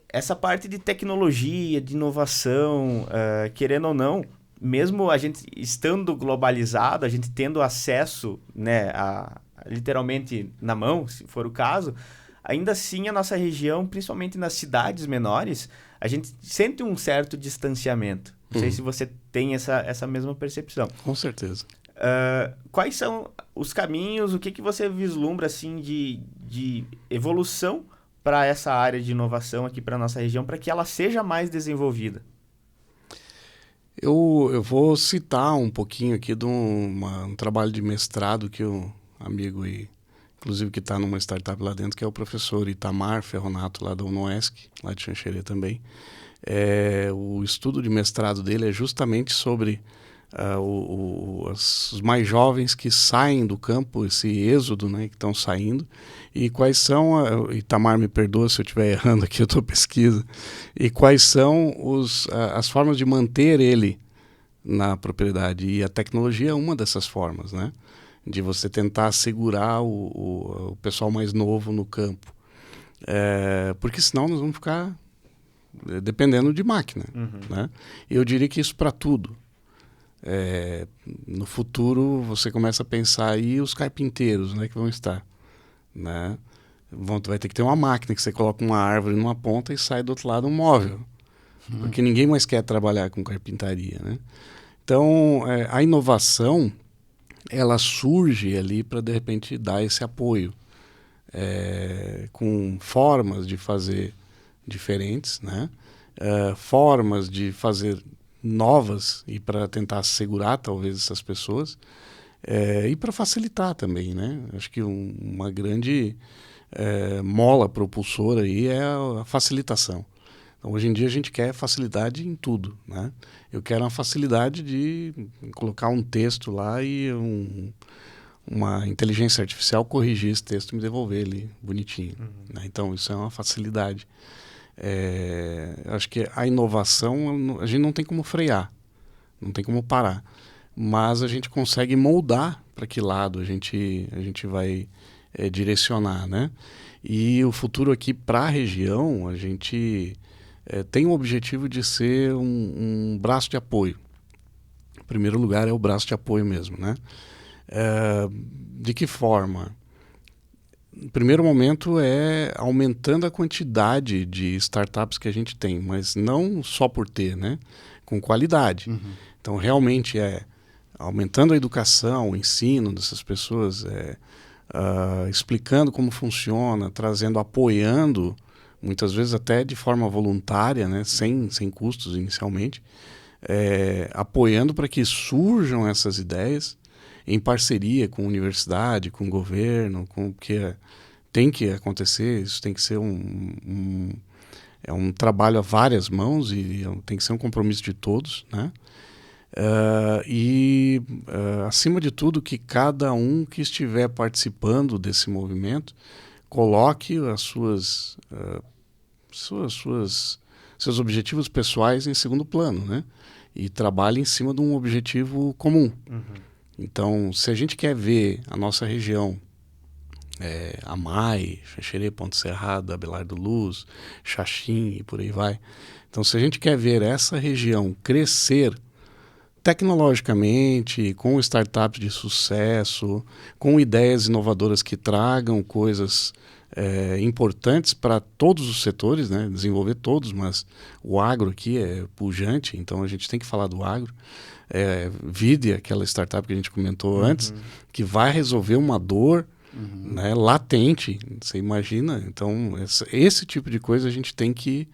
Speaker 3: essa parte de tecnologia, de inovação, querendo ou não, mesmo a gente estando globalizado, a gente tendo acesso, né, literalmente na mão, se for o caso, ainda assim a nossa região, principalmente nas cidades menores, a gente sente um certo distanciamento. Não sei se você tem essa mesma percepção.
Speaker 1: Com certeza.
Speaker 3: Quais são os caminhos, o que você vislumbra assim, de evolução para essa área de inovação aqui para a nossa região, para que ela seja mais desenvolvida?
Speaker 1: Eu vou citar um pouquinho aqui de um trabalho de mestrado que o amigo, inclusive que está numa startup lá dentro, que é o professor Itamar Ferronato, lá da UNOESC, lá de Xanxerê também. O estudo de mestrado dele é justamente sobre os mais jovens que saem do campo, esse êxodo, né, que estão saindo, e quais são, Itamar me perdoa se eu estiver errando aqui a tua pesquisa, e quais são as formas de manter ele na propriedade. E a tecnologia é uma dessas formas, né, de você tentar segurar o pessoal mais novo no campo. Porque senão nós vamos ficar dependendo de máquina. Né? Eu diria que isso para tudo. No futuro você começa a pensar aí os carpinteiros, né, que vão estar, né? Vai ter que ter uma máquina que você coloca uma árvore numa ponta e sai do outro lado um móvel, porque ninguém mais quer trabalhar com carpintaria, né? Então a inovação ela surge ali para de repente dar esse apoio, com formas de fazer diferentes, né? Formas de fazer novas e para tentar segurar talvez essas pessoas, e para facilitar também, né? Acho que uma grande mola propulsora aí é a facilitação. Então, hoje em dia a gente quer facilidade em tudo, né? Eu quero uma facilidade de colocar um texto lá e uma inteligência artificial corrigir esse texto e me devolver ele bonitinho, né? Então isso é uma facilidade. Acho que a inovação a gente não tem como frear, não tem como parar, mas a gente consegue moldar para que lado a gente vai direcionar, né? E o futuro aqui para a região, a gente tem o objetivo de ser um braço de apoio. Em primeiro lugar é o braço de apoio mesmo, né? De que forma? No primeiro momento é aumentando a quantidade de startups que a gente tem, mas não só por ter, né? Com qualidade. Então, realmente aumentando a educação, o ensino dessas pessoas, explicando como funciona, apoiando, muitas vezes até de forma voluntária, né? sem custos inicialmente, apoiando para que surjam essas ideias, em parceria com a universidade, com o governo, porque tem que acontecer, isso tem que ser um trabalho a várias mãos e tem que ser um compromisso de todos, né? Acima de tudo, que cada um que estiver participando desse movimento coloque seus objetivos pessoais em segundo plano, né? E trabalhe em cima de um objetivo comum. Então, se a gente quer ver a nossa região, Amai, Xanxerê, Ponte Serrada, Abelardo Luz, Xaxim e por aí vai. Então, se a gente quer ver essa região crescer tecnologicamente, com startups de sucesso, com ideias inovadoras que tragam coisas importantes para todos os setores, né? Desenvolver todos, mas o agro aqui é pujante, então a gente tem que falar do agro. Vide aquela startup que a gente comentou antes, que vai resolver uma dor né, latente, você imagina? Então, esse tipo de coisa a gente tem que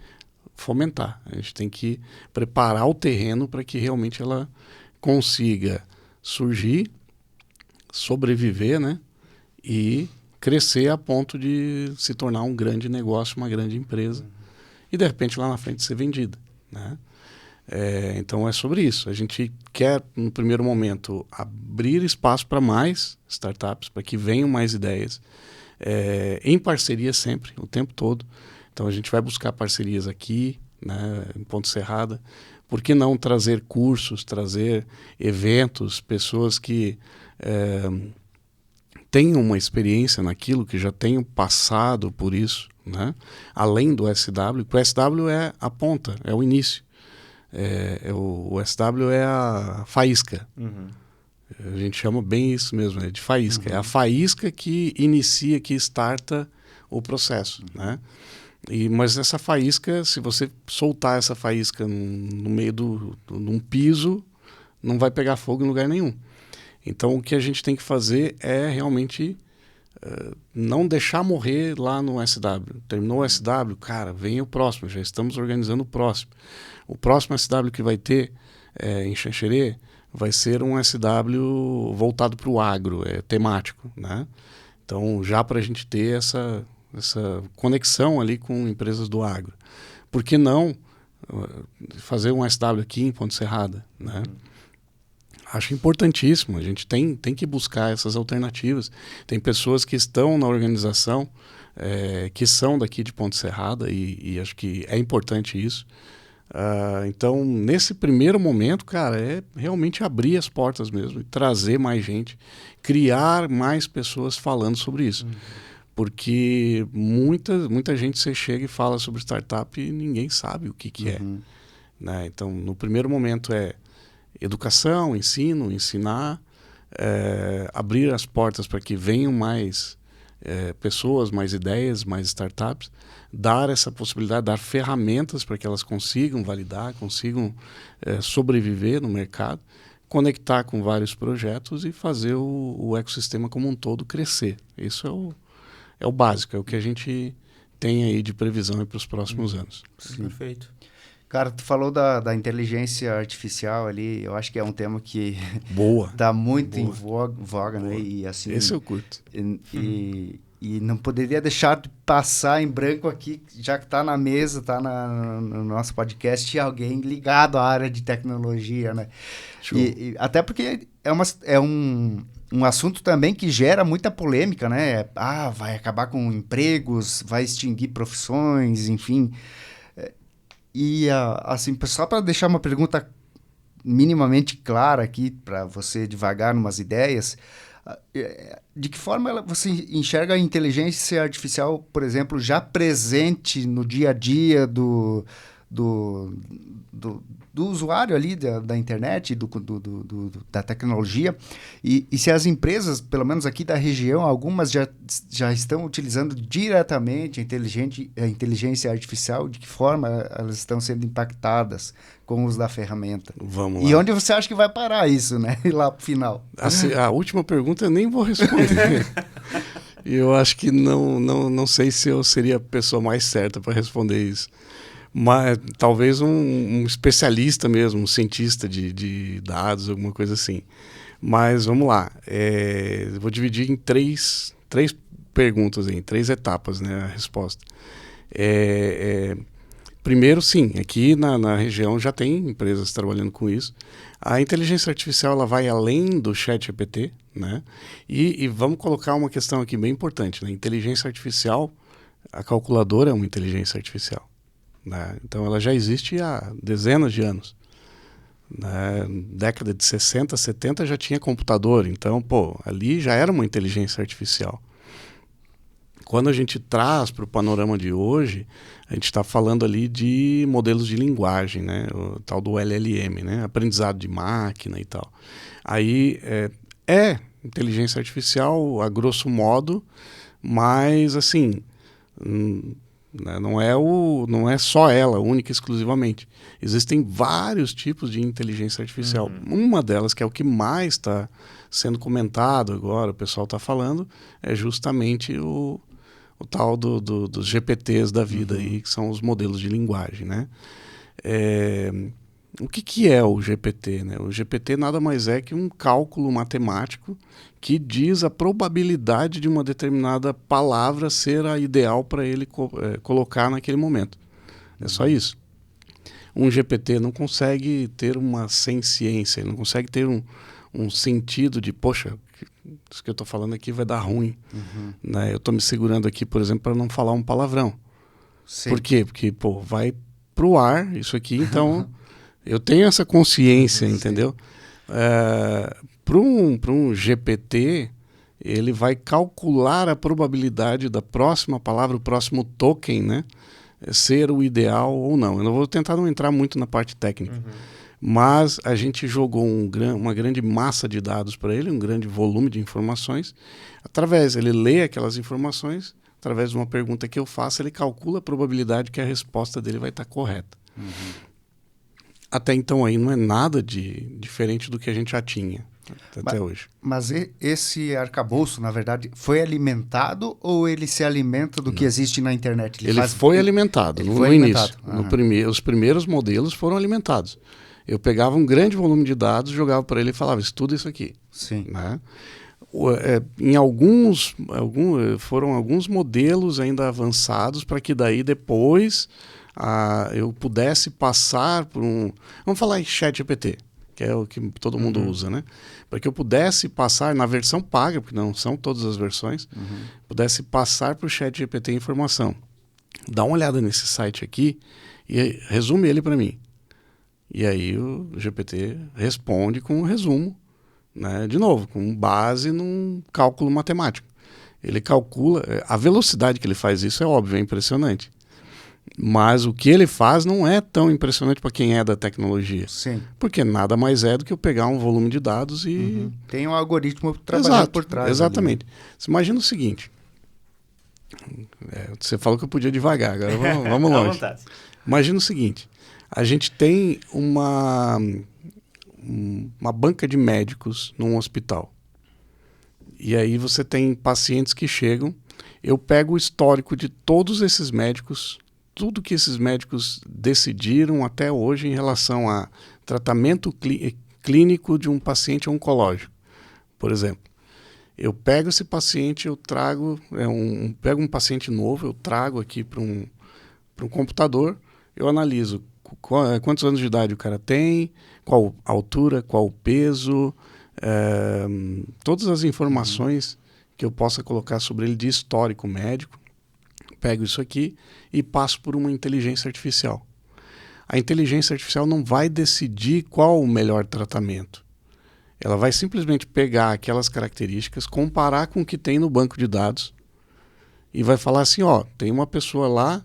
Speaker 1: fomentar, a gente tem que preparar o terreno para que realmente ela consiga surgir, sobreviver, né, e crescer a ponto de se tornar um grande negócio, uma grande empresa, e de repente lá na frente ser vendida, né? Então é sobre isso. A gente quer, no primeiro momento, abrir espaço para mais startups, para que venham mais ideias, em parceria sempre, o tempo todo. Então a gente vai buscar parcerias aqui, né, em Ponte Serrada. Por que não trazer cursos, trazer eventos, pessoas que tenham uma experiência naquilo, que já tenham passado por isso, né? Além do SW, porque o SW é a ponta, é o início. O SW é a faísca. A gente chama bem isso mesmo, de faísca. É a faísca que inicia, que starta o processo, né? Mas essa faísca, se você soltar essa faísca no meio de um piso, não vai pegar fogo em lugar nenhum. Então, o que a gente tem que fazer é realmente não deixar morrer lá no SW. Terminou o SW, cara, vem o próximo, já estamos organizando o próximo. O próximo SW que vai ter em Xanxerê vai ser um SW voltado para o agro, temático, né? Então, já para a gente ter essa conexão ali com empresas do agro. Por que não fazer um SW aqui em Ponte Serrada, né? Acho importantíssimo, a gente tem que buscar essas alternativas. Tem pessoas que estão na organização, que são daqui de Ponte Serrada, e acho que é importante isso. Então, nesse primeiro momento, cara, é realmente abrir as portas mesmo, e trazer mais gente, criar mais pessoas falando sobre isso. Porque muita gente você chega e fala sobre startup e ninguém sabe o que é. Né? Então, no primeiro momento é educação, ensino, ensinar, abrir as portas para que venham mais pessoas, mais ideias, mais startups, dar essa possibilidade, dar ferramentas para que elas consigam validar, consigam sobreviver no mercado, conectar com vários projetos e fazer o ecossistema como um todo crescer. Isso é o básico, é o que a gente tem aí de previsão para os próximos anos.
Speaker 3: Sim. Perfeito.
Speaker 2: Cara, tu falou da inteligência artificial ali, eu acho que é um tema que tá muito em voga, né? E, assim,
Speaker 1: esse eu curto.
Speaker 2: E não poderia deixar de passar em branco aqui, já que está na mesa, está no nosso podcast, alguém ligado à área de tecnologia, né? E até porque é um assunto também que gera muita polêmica, né? Vai acabar com empregos, vai extinguir profissões, enfim. E, assim, só para deixar uma pergunta minimamente clara aqui, para você devagar umas ideias, de que forma você enxerga a inteligência artificial, por exemplo, já presente no dia a dia do usuário ali da internet, da tecnologia, e se as empresas, pelo menos aqui da região, algumas já estão utilizando diretamente a inteligência artificial, de que forma elas estão sendo impactadas com o uso da ferramenta?
Speaker 1: Vamos lá.
Speaker 2: E onde você acha que vai parar isso, né? E lá pro final.
Speaker 1: A última pergunta eu nem vou responder. Eu acho que não sei se eu seria a pessoa mais certa para responder isso. Mas talvez um especialista mesmo, um cientista de dados, alguma coisa assim. Mas vamos lá. Vou dividir em três perguntas, em 3 etapas, né, a resposta. Primeiro, sim, aqui na região já tem empresas trabalhando com isso. A inteligência artificial ela vai além do ChatGPT, né? E vamos colocar uma questão aqui bem importante, né? Inteligência artificial, a calculadora é uma inteligência artificial. Né? Então ela já existe há dezenas de anos. Na década de 60, 70 já tinha computador, então ali já era uma inteligência artificial. Quando a gente traz para o panorama de hoje, a gente está falando ali de modelos de linguagem, né? O tal do LLM, né? Aprendizado de máquina e tal. Aí inteligência artificial a grosso modo, mas assim não é só ela, única e exclusivamente. Existem vários tipos de inteligência artificial. Uma delas, que é o que mais está sendo comentado agora, o pessoal está falando, é justamente o tal dos GPTs da vida, aí, que são os modelos de linguagem. Né? O que é o GPT? Né? O GPT nada mais é que um cálculo matemático que diz a probabilidade de uma determinada palavra ser a ideal para ele colocar naquele momento. É só isso. Um GPT não consegue ter uma senciência, ele não consegue ter um sentido de, poxa, isso que eu estou falando aqui vai dar ruim. Né? Eu estou me segurando aqui, por exemplo, para não falar um palavrão. Sim. Por quê? Porque vai para o ar isso aqui, então eu tenho essa consciência, entendeu? Para um GPT, ele vai calcular a probabilidade da próxima palavra, o próximo token, né, ser o ideal ou não. Eu não vou tentar não entrar muito na parte técnica, mas a gente jogou uma grande massa de dados para ele, um grande volume de informações. Ele lê aquelas informações, através de uma pergunta que eu faço, ele calcula a probabilidade que a resposta dele vai estar correta. Até então aí não é nada de diferente do que a gente já tinha até hoje.
Speaker 2: Mas esse arcabouço, na verdade, foi alimentado ou ele se alimenta do que existe na internet?
Speaker 1: Ele foi alimentado no início. Os primeiros modelos foram alimentados. Eu pegava um grande volume de dados, jogava para ele e falava, estuda isso aqui.
Speaker 2: Sim.
Speaker 1: Né? Em foram alguns modelos ainda avançados para que daí depois eu pudesse passar por vamos falar em ChatGPT, que é o que todo mundo usa, né? Para que eu pudesse passar na versão paga, porque não são todas as versões, pudesse passar para o ChatGPT informação. Dá uma olhada nesse site aqui e resume ele para mim. E aí o GPT responde com um resumo, né? De novo, com base num cálculo matemático. Ele calcula, a velocidade que ele faz isso é óbvio, é impressionante. Mas o que ele faz não é tão impressionante para quem é da tecnologia.
Speaker 2: Sim.
Speaker 1: Porque nada mais é do que eu pegar um volume de dados e...
Speaker 2: Tem um algoritmo trabalhando por trás.
Speaker 1: Exatamente. Ali, né? Você imagina o seguinte. Você falou que eu podia devagar, agora vamos longe. Imagina o seguinte. A gente tem uma banca de médicos num hospital. E aí você tem pacientes que chegam. Eu pego o histórico de todos esses médicos, tudo que esses médicos decidiram até hoje em relação a tratamento clínico de um paciente oncológico, por exemplo. Eu pego esse paciente, eu trago, pego um paciente novo, eu trago aqui para um computador, eu analiso quantos anos de idade o cara tem, qual a altura, qual o peso, todas as informações que eu possa colocar sobre ele de histórico médico. Pego isso aqui e passo por uma inteligência artificial. A inteligência artificial não vai decidir qual o melhor tratamento. Ela vai simplesmente pegar aquelas características, comparar com o que tem no banco de dados e vai falar assim, tem uma pessoa lá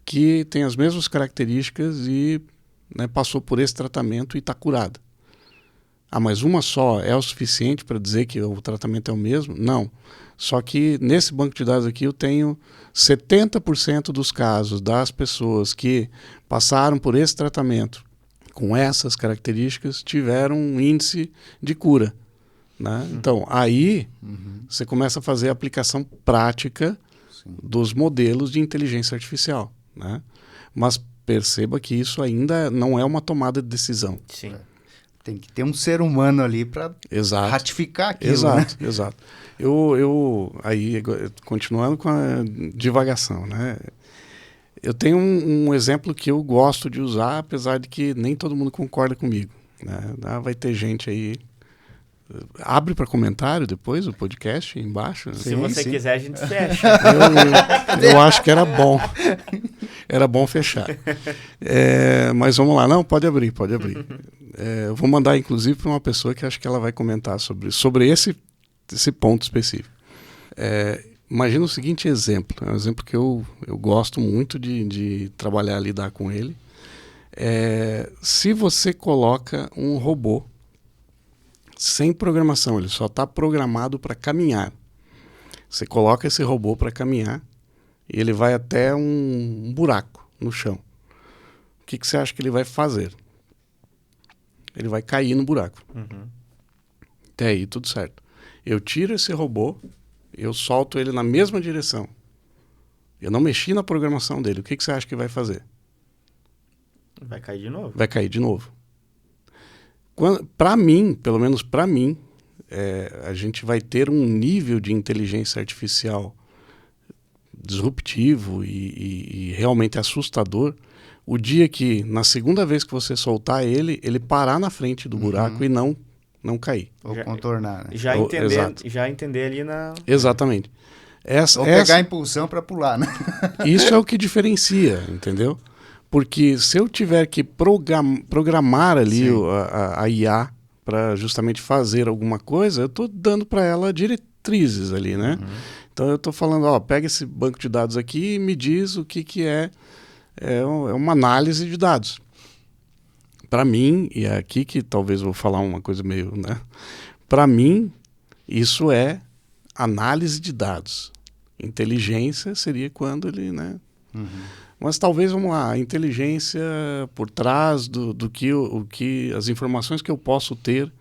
Speaker 1: que tem as mesmas características e passou por esse tratamento e está curada. Mas uma só é o suficiente para dizer que o tratamento é o mesmo? Não. Só que nesse banco de dados aqui eu tenho 70% dos casos das pessoas que passaram por esse tratamento com essas características tiveram um índice de cura. Né? Então, aí você começa a fazer a aplicação prática dos modelos de inteligência artificial. Né? Mas perceba que isso ainda não é uma tomada de decisão.
Speaker 3: Sim.
Speaker 2: Tem que ter um ser humano ali para ratificar aquilo.
Speaker 1: Exato,
Speaker 2: né?
Speaker 1: Exato. Aí, continuando com a divagação, né? Eu tenho um exemplo que eu gosto de usar, apesar de que nem todo mundo concorda comigo. Né? Vai ter gente aí... Abre para comentário depois o podcast embaixo.
Speaker 3: Se você quiser, a gente fecha.
Speaker 1: Eu acho que era bom. Era bom fechar. Mas vamos lá. Não, pode abrir. Eu vou mandar, inclusive, para uma pessoa que acho que ela vai comentar sobre esse ponto específico. Imagina o seguinte exemplo. É um exemplo que eu gosto muito de trabalhar, lidar com ele. Se você coloca um robô sem programação, ele só está programado para caminhar. Você coloca esse robô para caminhar e ele vai até um buraco no chão. O que você acha que ele vai fazer? Ele vai cair no buraco. Até aí, tudo certo. Eu tiro esse robô, eu solto ele na mesma direção. Eu não mexi na programação dele. O que você acha que vai fazer?
Speaker 3: Vai cair de novo.
Speaker 1: Vai cair de novo. Para mim, pelo menos para mim, a gente vai ter um nível de inteligência artificial disruptivo e realmente assustador o dia que, na segunda vez que você soltar ele parar na frente do buraco e não cair.
Speaker 2: Ou contornar, né?
Speaker 3: Já entender ali na...
Speaker 1: Exatamente.
Speaker 2: Ou pegar a impulsão para pular, né?
Speaker 1: Isso é o que diferencia, entendeu? Porque se eu tiver que programar ali a IA para justamente fazer alguma coisa, eu estou dando para ela diretrizes ali, né? Então eu estou falando, pega esse banco de dados aqui e me diz o que é uma análise de dados. Para mim, e é aqui que talvez eu vou falar uma coisa meio, né? Para mim, isso é análise de dados. Inteligência seria quando ele, né? Mas talvez, vamos lá, a inteligência por trás do que, o que as informações que eu posso ter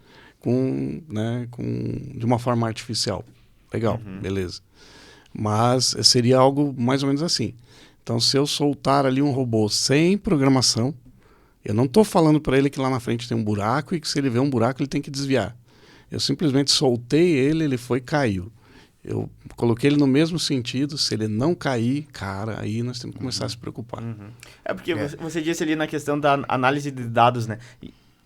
Speaker 1: de uma forma artificial. Legal, beleza. Mas seria algo mais ou menos assim. Então, se eu soltar ali um robô sem programação, eu não estou falando para ele que lá na frente tem um buraco e que se ele vê um buraco ele tem que desviar. Eu simplesmente soltei ele, ele foi e caiu. Eu coloquei ele no mesmo sentido, se ele não cair, cara, aí nós temos que começar a se preocupar.
Speaker 3: É porque você disse ali na questão da análise de dados, né?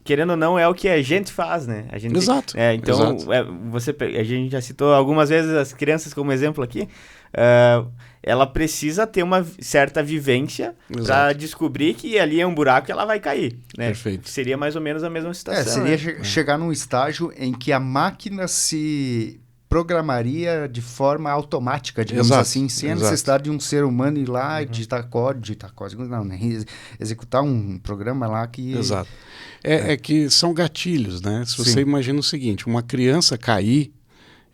Speaker 3: Querendo ou não, é o que a gente faz, né? A gente,
Speaker 1: exato.
Speaker 3: Então,
Speaker 1: exato.
Speaker 3: A gente já citou algumas vezes as crianças como exemplo aqui. Ela precisa ter uma certa vivência para descobrir que ali é um buraco e ela vai cair, né?
Speaker 1: Perfeito.
Speaker 3: Seria mais ou menos a mesma situação.
Speaker 2: Seria chegar num estágio em que a máquina se programaria de forma automática, digamos assim, sem a necessidade de um ser humano ir lá e digitar código, não, né? Executar um programa lá que...
Speaker 1: Exato. É que são gatilhos, né? Se você imagina o seguinte, uma criança cair,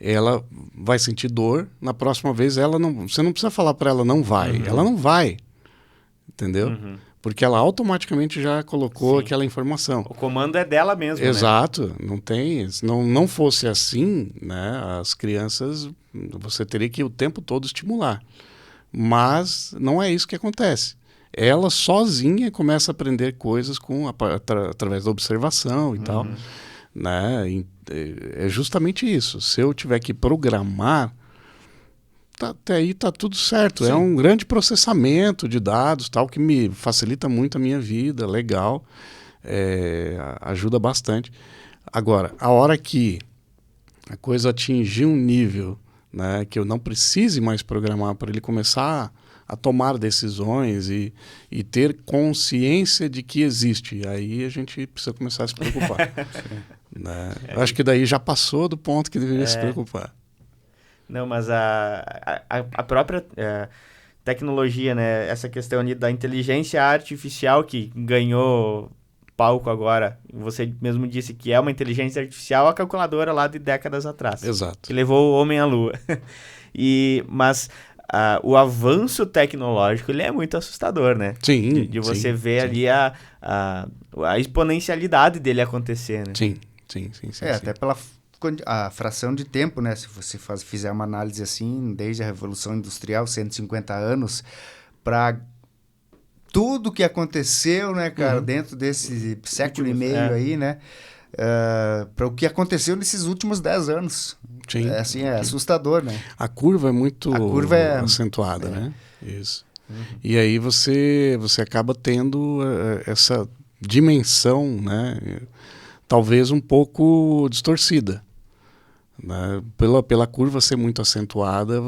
Speaker 1: ela vai sentir dor, na próxima vez você não precisa falar para ela não vai, ela não vai, entendeu? Porque ela automaticamente já colocou aquela informação.
Speaker 3: O comando é dela mesmo,
Speaker 1: exato,
Speaker 3: né?
Speaker 1: Não tem, se não fosse assim, né, as crianças, você teria que o tempo todo estimular, mas não é isso que acontece. Ela sozinha começa a aprender coisas através da observação e tal, né? É justamente isso. Se eu tiver que programar, até aí tá tudo certo. Sim. É um grande processamento de dados, tal, que me facilita muito a minha vida, legal, ajuda bastante. Agora, a hora que a coisa atingir um nível, né, que eu não precise mais programar para ele começar a tomar decisões e ter consciência de que existe. Aí a gente precisa começar a se preocupar. Né? Acho que daí já passou do ponto que deveria se preocupar.
Speaker 3: Não, mas a própria tecnologia, né? Essa questão ali da inteligência artificial que ganhou palco agora, você mesmo disse que é uma inteligência artificial, a calculadora lá de décadas atrás.
Speaker 1: Exato.
Speaker 3: Que levou o homem à lua. Mas... o avanço tecnológico ele é muito assustador, né?
Speaker 1: Sim.
Speaker 3: De você ver ali a exponencialidade dele acontecer, né?
Speaker 1: Sim.
Speaker 2: Até pela a fração de tempo, né? Se você fizer uma análise assim, desde a Revolução Industrial, 150 anos, para tudo que aconteceu, né, cara, dentro desse século e meio aí, né? Para o que aconteceu nesses últimos 10 anos.
Speaker 1: Sim.
Speaker 2: É assustador, né?
Speaker 1: A curva é muito acentuada, né? Isso. E aí você acaba tendo essa dimensão, né? Talvez um pouco distorcida. Né? Pela curva ser muito acentuada,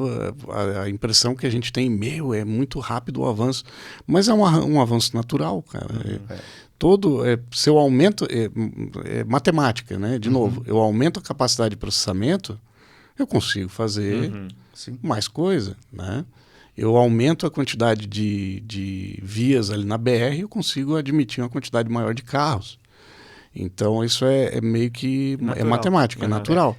Speaker 1: a impressão que a gente tem, é muito rápido o avanço. Mas é um avanço natural, cara. Se eu aumento, é matemática, né? De novo, eu aumento a capacidade de processamento, eu consigo fazer mais coisa, né? Eu aumento a quantidade de vias ali na BR, eu consigo admitir uma quantidade maior de carros. Então isso é meio que natural. É matemática, é natural.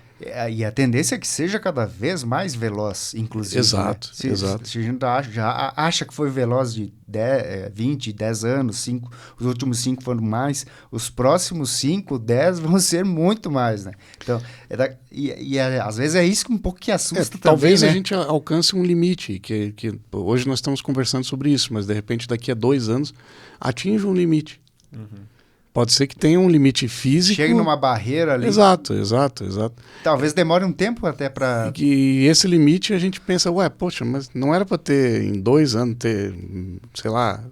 Speaker 2: E a tendência é que seja cada vez mais veloz, inclusive.
Speaker 1: Exato,
Speaker 2: né?
Speaker 1: exato.
Speaker 2: Se a gente já acha que foi veloz de 20, 10 anos, 5, os últimos 5 foram mais, os próximos 5, 10 vão ser muito mais, né? Então, às vezes é isso que um pouco que assusta também,
Speaker 1: talvez
Speaker 2: né?
Speaker 1: A gente alcance um limite, que hoje nós estamos conversando sobre isso, mas de repente daqui a 2 anos atinge um limite. Pode ser que tenha um limite físico.
Speaker 2: Chega numa barreira ali.
Speaker 1: Exato.
Speaker 2: Talvez demore um tempo até para...
Speaker 1: E esse limite a gente pensa, poxa, mas não era para ter em 2 anos sei lá,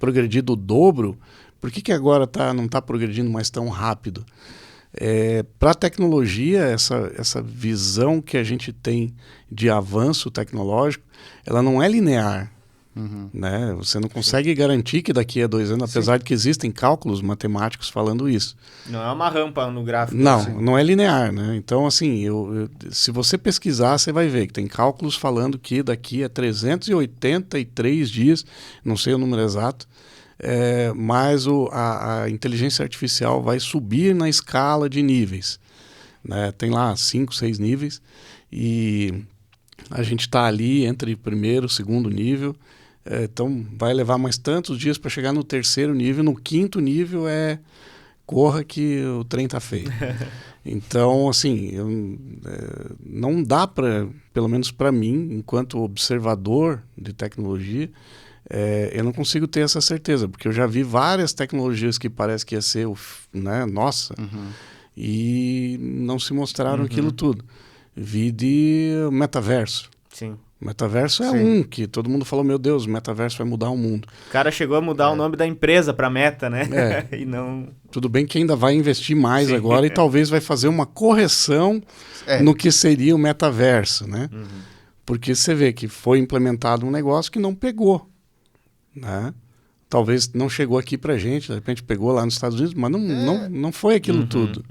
Speaker 1: progredido o dobro? Por que agora não está progredindo mais tão rápido? Para a tecnologia, essa visão que a gente tem de avanço tecnológico, ela não é linear. Né? Você não consegue garantir que daqui a 2 anos, apesar de que existem cálculos matemáticos falando isso.
Speaker 3: Não é uma rampa no gráfico.
Speaker 1: Não é linear, né? Então, assim, se você pesquisar, você vai ver que tem cálculos falando que daqui a 383 dias, não sei o número exato, mas a inteligência artificial vai subir na escala de níveis. Né? Tem lá 5, 6 níveis e A gente está ali entre primeiro e segundo nível, então vai levar mais tantos dias para chegar no terceiro nível. No quinto nível corra que o trem tá feio. Então, assim, não dá para, pelo menos para mim, enquanto observador de tecnologia, eu não consigo ter essa certeza, porque eu já vi várias tecnologias que parece que ia ser, nossa, e não se mostraram aquilo tudo. Vi de metaverso.
Speaker 3: Sim.
Speaker 1: Metaverso é que todo mundo falou, meu Deus, o metaverso vai mudar o mundo.
Speaker 3: O cara chegou a mudar o nome da empresa para Meta, né? E não...
Speaker 1: Tudo bem que ainda vai investir mais agora e talvez vai fazer uma correção no que seria o metaverso, né? Porque você vê que foi implementado um negócio que não pegou, né? Talvez não chegou aqui pra gente, de repente pegou lá nos Estados Unidos, mas não foi aquilo tudo.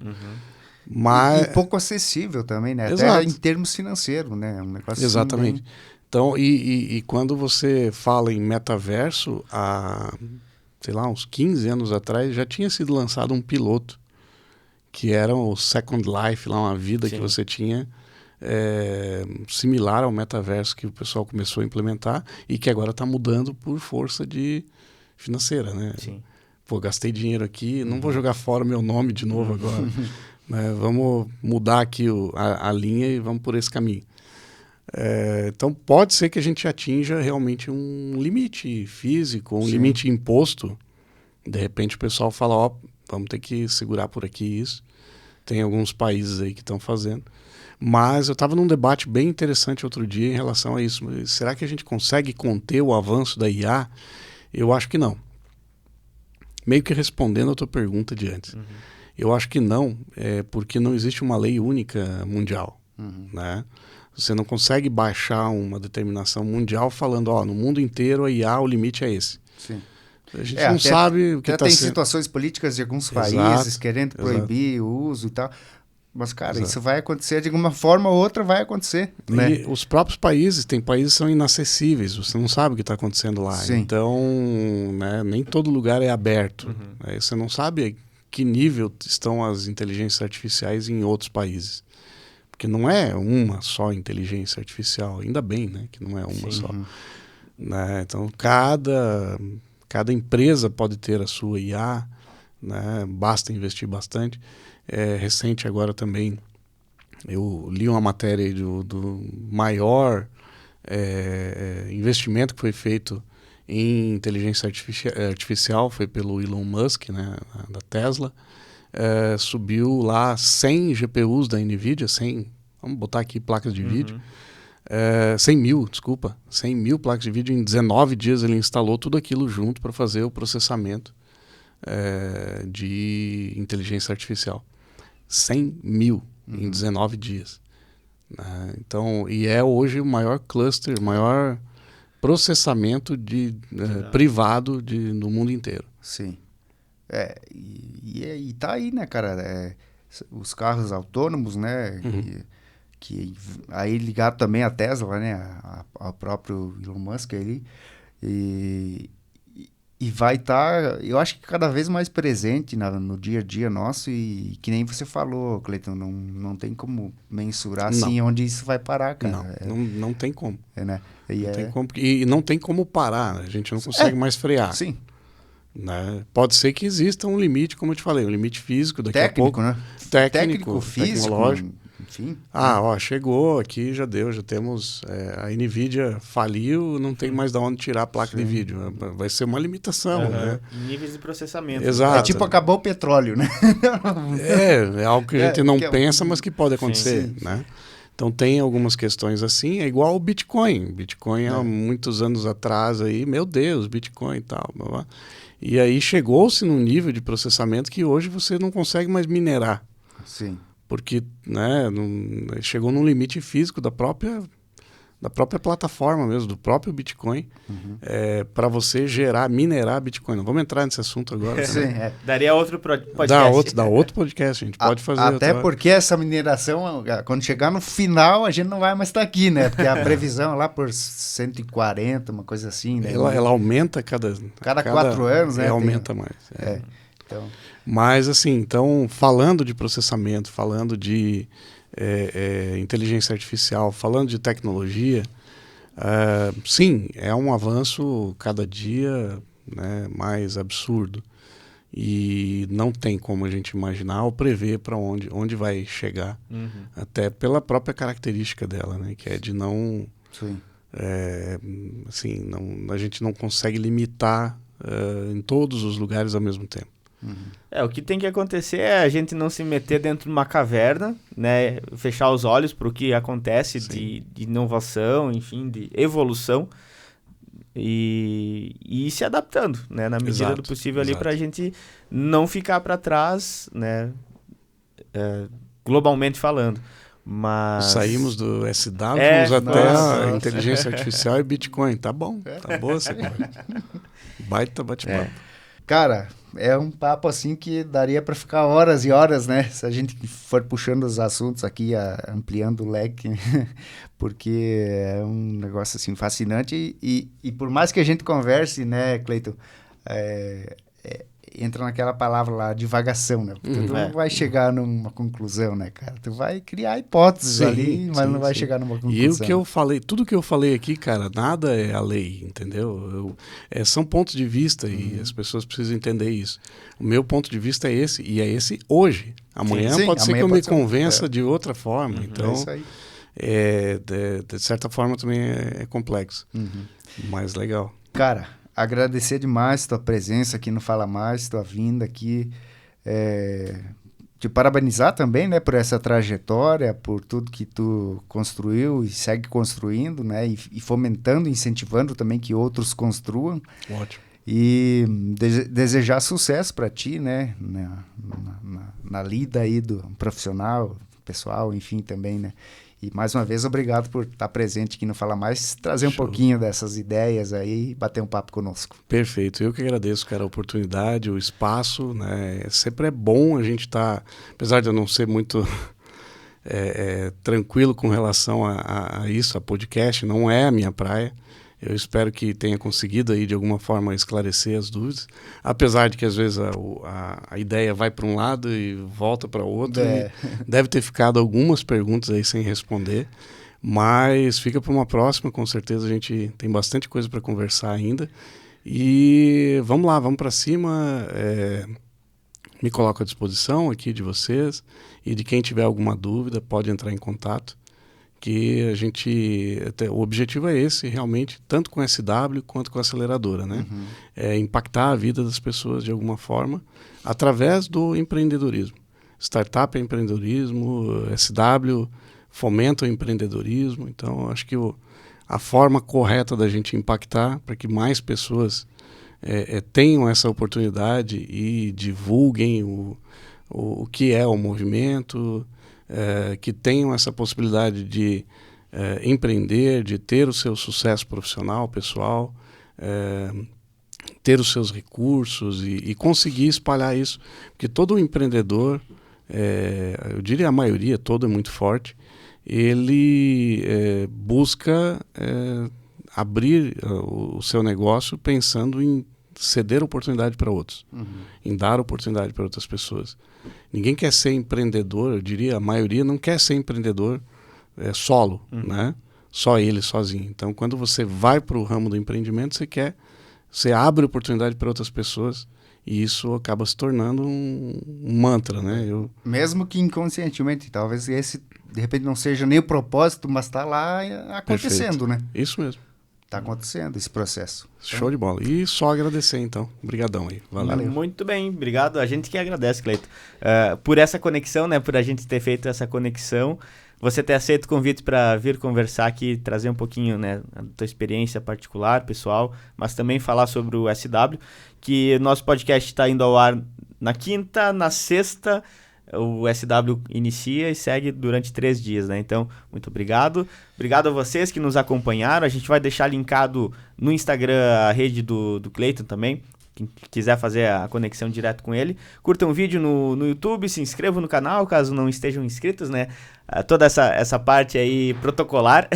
Speaker 1: Mas...
Speaker 2: E pouco acessível também, né?
Speaker 1: Exato.
Speaker 2: Até em termos financeiros, né? Um negócio
Speaker 1: exatamente.
Speaker 2: Assim, bem...
Speaker 1: Então, e quando você fala em metaverso, há, sei lá, uns 15 anos atrás, já tinha sido lançado um piloto, que era o Second Life, lá uma vida que você tinha, similar ao metaverso que o pessoal começou a implementar e que agora está mudando por força financeira, né?
Speaker 3: Sim.
Speaker 1: Pô, gastei dinheiro aqui, não vou jogar fora meu nome de novo agora. Né? Vamos mudar aqui a linha e vamos por esse caminho. Então pode ser que a gente atinja realmente um limite físico, um limite imposto. De repente o pessoal fala, vamos ter que segurar por aqui isso. Tem alguns países aí que estão fazendo. Mas eu estava num debate bem interessante outro dia em relação a isso. Será que a gente consegue conter o avanço da IA? Eu acho que não. Meio que respondendo a tua pergunta de antes. Eu acho que não, porque não existe uma lei única mundial, né? Você não consegue baixar uma determinação mundial falando, no mundo inteiro a IA, o limite é esse.
Speaker 2: Sim.
Speaker 1: A gente não sabe o que está
Speaker 2: sendo...
Speaker 1: Tem
Speaker 2: situações políticas de alguns países querendo proibir o uso e tal. Mas, cara, isso vai acontecer de alguma forma ou outra, vai acontecer. Né?
Speaker 1: E os próprios países, tem países que são inacessíveis, você não sabe o que está acontecendo lá.
Speaker 2: Sim.
Speaker 1: Então, né, nem todo lugar é aberto. Você não sabe que nível estão as inteligências artificiais em outros países. Porque não é uma só inteligência artificial, ainda bem, né, que não é uma só. Né? Então, cada empresa pode ter a sua IA, né? Basta investir bastante. Recente agora também, eu li uma matéria aí do maior investimento que foi feito em inteligência artificial, foi pelo Elon Musk, né, da Tesla. Subiu lá 100 GPUs da NVIDIA, vamos botar aqui placas de vídeo, 100 mil placas de vídeo. Em 19 dias ele instalou tudo aquilo junto para fazer o processamento de inteligência artificial. 100 mil em 19 dias. Então, e é hoje o maior cluster, o maior processamento privado no mundo inteiro.
Speaker 2: Sim. E tá aí, né, cara? Os carros autônomos, né? Que aí ligado também à Tesla, né? Ao próprio Elon Musk ali. E vai estar, eu acho que cada vez mais presente no dia a dia nosso. E que nem você falou, Cleiton, não tem como mensurar assim onde isso vai parar, cara.
Speaker 1: Não tem como.
Speaker 2: Né?
Speaker 1: Tem como. E não tem como parar, a gente não consegue mais frear.
Speaker 2: Sim.
Speaker 1: Né? Pode ser que exista um limite, como eu te falei, um limite físico daqui
Speaker 2: técnico,
Speaker 1: a pouco.
Speaker 2: Né?
Speaker 1: Técnico,
Speaker 2: físico,
Speaker 1: tecnológico.
Speaker 2: Enfim.
Speaker 1: Chegou aqui, já temos, a NVIDIA faliu, não tem mais de onde tirar a placa de vídeo. Vai ser uma limitação, né?
Speaker 3: Níveis de processamento.
Speaker 1: Exato.
Speaker 2: Acabou o petróleo, né?
Speaker 1: É algo que a gente não pensa, mas que pode acontecer, sim. Né? Então tem algumas questões assim, é igual o Bitcoin. Bitcoin há muitos anos atrás aí, meu Deus, Bitcoin e tal, blá, blá. E aí chegou-se num nível de processamento que hoje você não consegue mais minerar.
Speaker 2: Sim.
Speaker 1: Porque, né, chegou num limite físico da própria plataforma mesmo, do próprio Bitcoin, para você minerar Bitcoin. Não vamos entrar nesse assunto agora.
Speaker 2: Sim,
Speaker 3: Daria outro podcast.
Speaker 1: Dá outro podcast, a gente pode fazer.
Speaker 2: Até porque essa mineração, quando chegar no final, a gente não vai mais estar aqui, né? Porque a previsão é lá por 140, uma coisa assim, né?
Speaker 1: Ela aumenta cada
Speaker 2: 4 anos, né?
Speaker 1: Aumenta mais.
Speaker 2: Então...
Speaker 1: Mas, assim, falando de processamento, falando de inteligência artificial, falando de tecnologia, sim, é um avanço cada dia, né, mais absurdo. E não tem como a gente imaginar ou prever para onde vai chegar, até pela própria característica dela, né, que é de não...
Speaker 2: Sim.
Speaker 1: Assim, a gente não consegue limitar em todos os lugares ao mesmo tempo.
Speaker 3: O que tem que acontecer é a gente não se meter dentro de uma caverna, né? Fechar os olhos para o que acontece de inovação, enfim, de evolução e ir se adaptando, né? Na medida do possível ali para a gente não ficar para trás, né? Globalmente falando. Mas...
Speaker 1: Saímos do SW, vamos até a inteligência artificial e Bitcoin. Tá bom, tá boa essa coisa. Baita bate-papo.
Speaker 2: Cara, é um papo assim que daria para ficar horas e horas, né? Se a gente for puxando os assuntos aqui, ampliando o leque, porque é um negócio assim fascinante e por mais que a gente converse, né, Cleiton, entra naquela palavra lá, divagação, né? Porque tu não vai chegar numa conclusão, né, cara? Tu vai criar hipóteses ali, mas não vai chegar numa conclusão.
Speaker 1: E o que eu falei, tudo que eu falei aqui, cara, nada é a lei, entendeu? São pontos de vista e as pessoas precisam entender isso. O meu ponto de vista é esse, e é esse hoje. Amanhã pode ser que eu me convença de outra forma. Então,
Speaker 2: é isso aí.
Speaker 1: De certa forma também é complexo. Mas legal.
Speaker 2: Cara, agradecer demais tua presença aqui no Fala Mais, tua vinda aqui, te parabenizar também, né, por essa trajetória, por tudo que tu construiu e segue construindo, né, e fomentando, incentivando também que outros construam.
Speaker 1: Ótimo.
Speaker 2: E desejar sucesso para ti, né, na lida aí do profissional, pessoal, enfim, também, né. E mais uma vez, obrigado por estar presente aqui no Fala Mais, trazer um pouquinho dessas ideias aí e bater um papo conosco.
Speaker 1: Perfeito. Eu que agradeço, cara, a oportunidade, o espaço, né? Sempre é bom a gente estar, apesar de eu não ser muito tranquilo com relação a isso, a podcast, não é a minha praia. Eu espero que tenha conseguido aí de alguma forma esclarecer as dúvidas, apesar de que às vezes a ideia vai para um lado e volta para outro. Deve ter ficado algumas perguntas aí sem responder, mas fica para uma próxima, com certeza a gente tem bastante coisa para conversar ainda. E vamos lá, vamos para cima. Me coloco à disposição aqui de vocês e de quem tiver alguma dúvida pode entrar em contato. Que o objetivo é esse, realmente, tanto com a SW quanto com a aceleradora, né? Impactar a vida das pessoas de alguma forma, através do empreendedorismo. Startup é empreendedorismo, SW fomenta o empreendedorismo, então acho que a forma correta da gente impactar para que mais pessoas tenham essa oportunidade e divulguem o que é o movimento, que tenham essa possibilidade de empreender, de ter o seu sucesso profissional, pessoal, ter os seus recursos e conseguir espalhar isso. Porque todo empreendedor, eu diria a maioria, todo é muito forte, ele busca abrir o seu negócio pensando em ceder oportunidade para outros, em dar oportunidade para outras pessoas. Ninguém quer ser empreendedor, eu diria, a maioria não quer ser empreendedor solo, né? Só ele, sozinho. Então, quando você vai para o ramo do empreendimento, você abre oportunidade para outras pessoas e isso acaba se tornando um mantra, né?
Speaker 2: Mesmo que inconscientemente, talvez esse, de repente, não seja nem o propósito, mas está lá acontecendo, né?
Speaker 1: Isso mesmo.
Speaker 2: Está acontecendo esse processo.
Speaker 1: Show de bola. E só agradecer, então. Obrigadão aí. Valeu.
Speaker 3: Muito bem. Obrigado. A gente que agradece, Cleiton. Por essa conexão, né? Por a gente ter feito essa conexão. Você ter aceito o convite para vir conversar aqui, trazer um pouquinho, né, da tua experiência particular, pessoal, mas também falar sobre o SW, que nosso podcast está indo ao ar na quinta, na sexta, o SW inicia e segue durante 3 dias, né? Então, muito obrigado. Obrigado a vocês que nos acompanharam. A gente vai deixar linkado no Instagram a rede do Cleiton também, quem quiser fazer a conexão direto com ele, curtam o vídeo no YouTube, se inscrevam no canal, caso não estejam inscritos, né? Toda essa parte aí protocolar.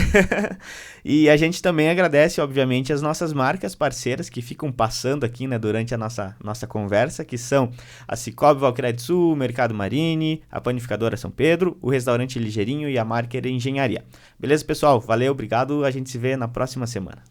Speaker 3: E a gente também agradece, obviamente, as nossas marcas parceiras que ficam passando aqui, né, durante a nossa conversa, que são a Cicobi Valcredsul, Mercado Marini, a Panificadora São Pedro, o Restaurante Ligeirinho e a Marker Engenharia. Beleza, pessoal? Valeu, obrigado. A gente se vê na próxima semana.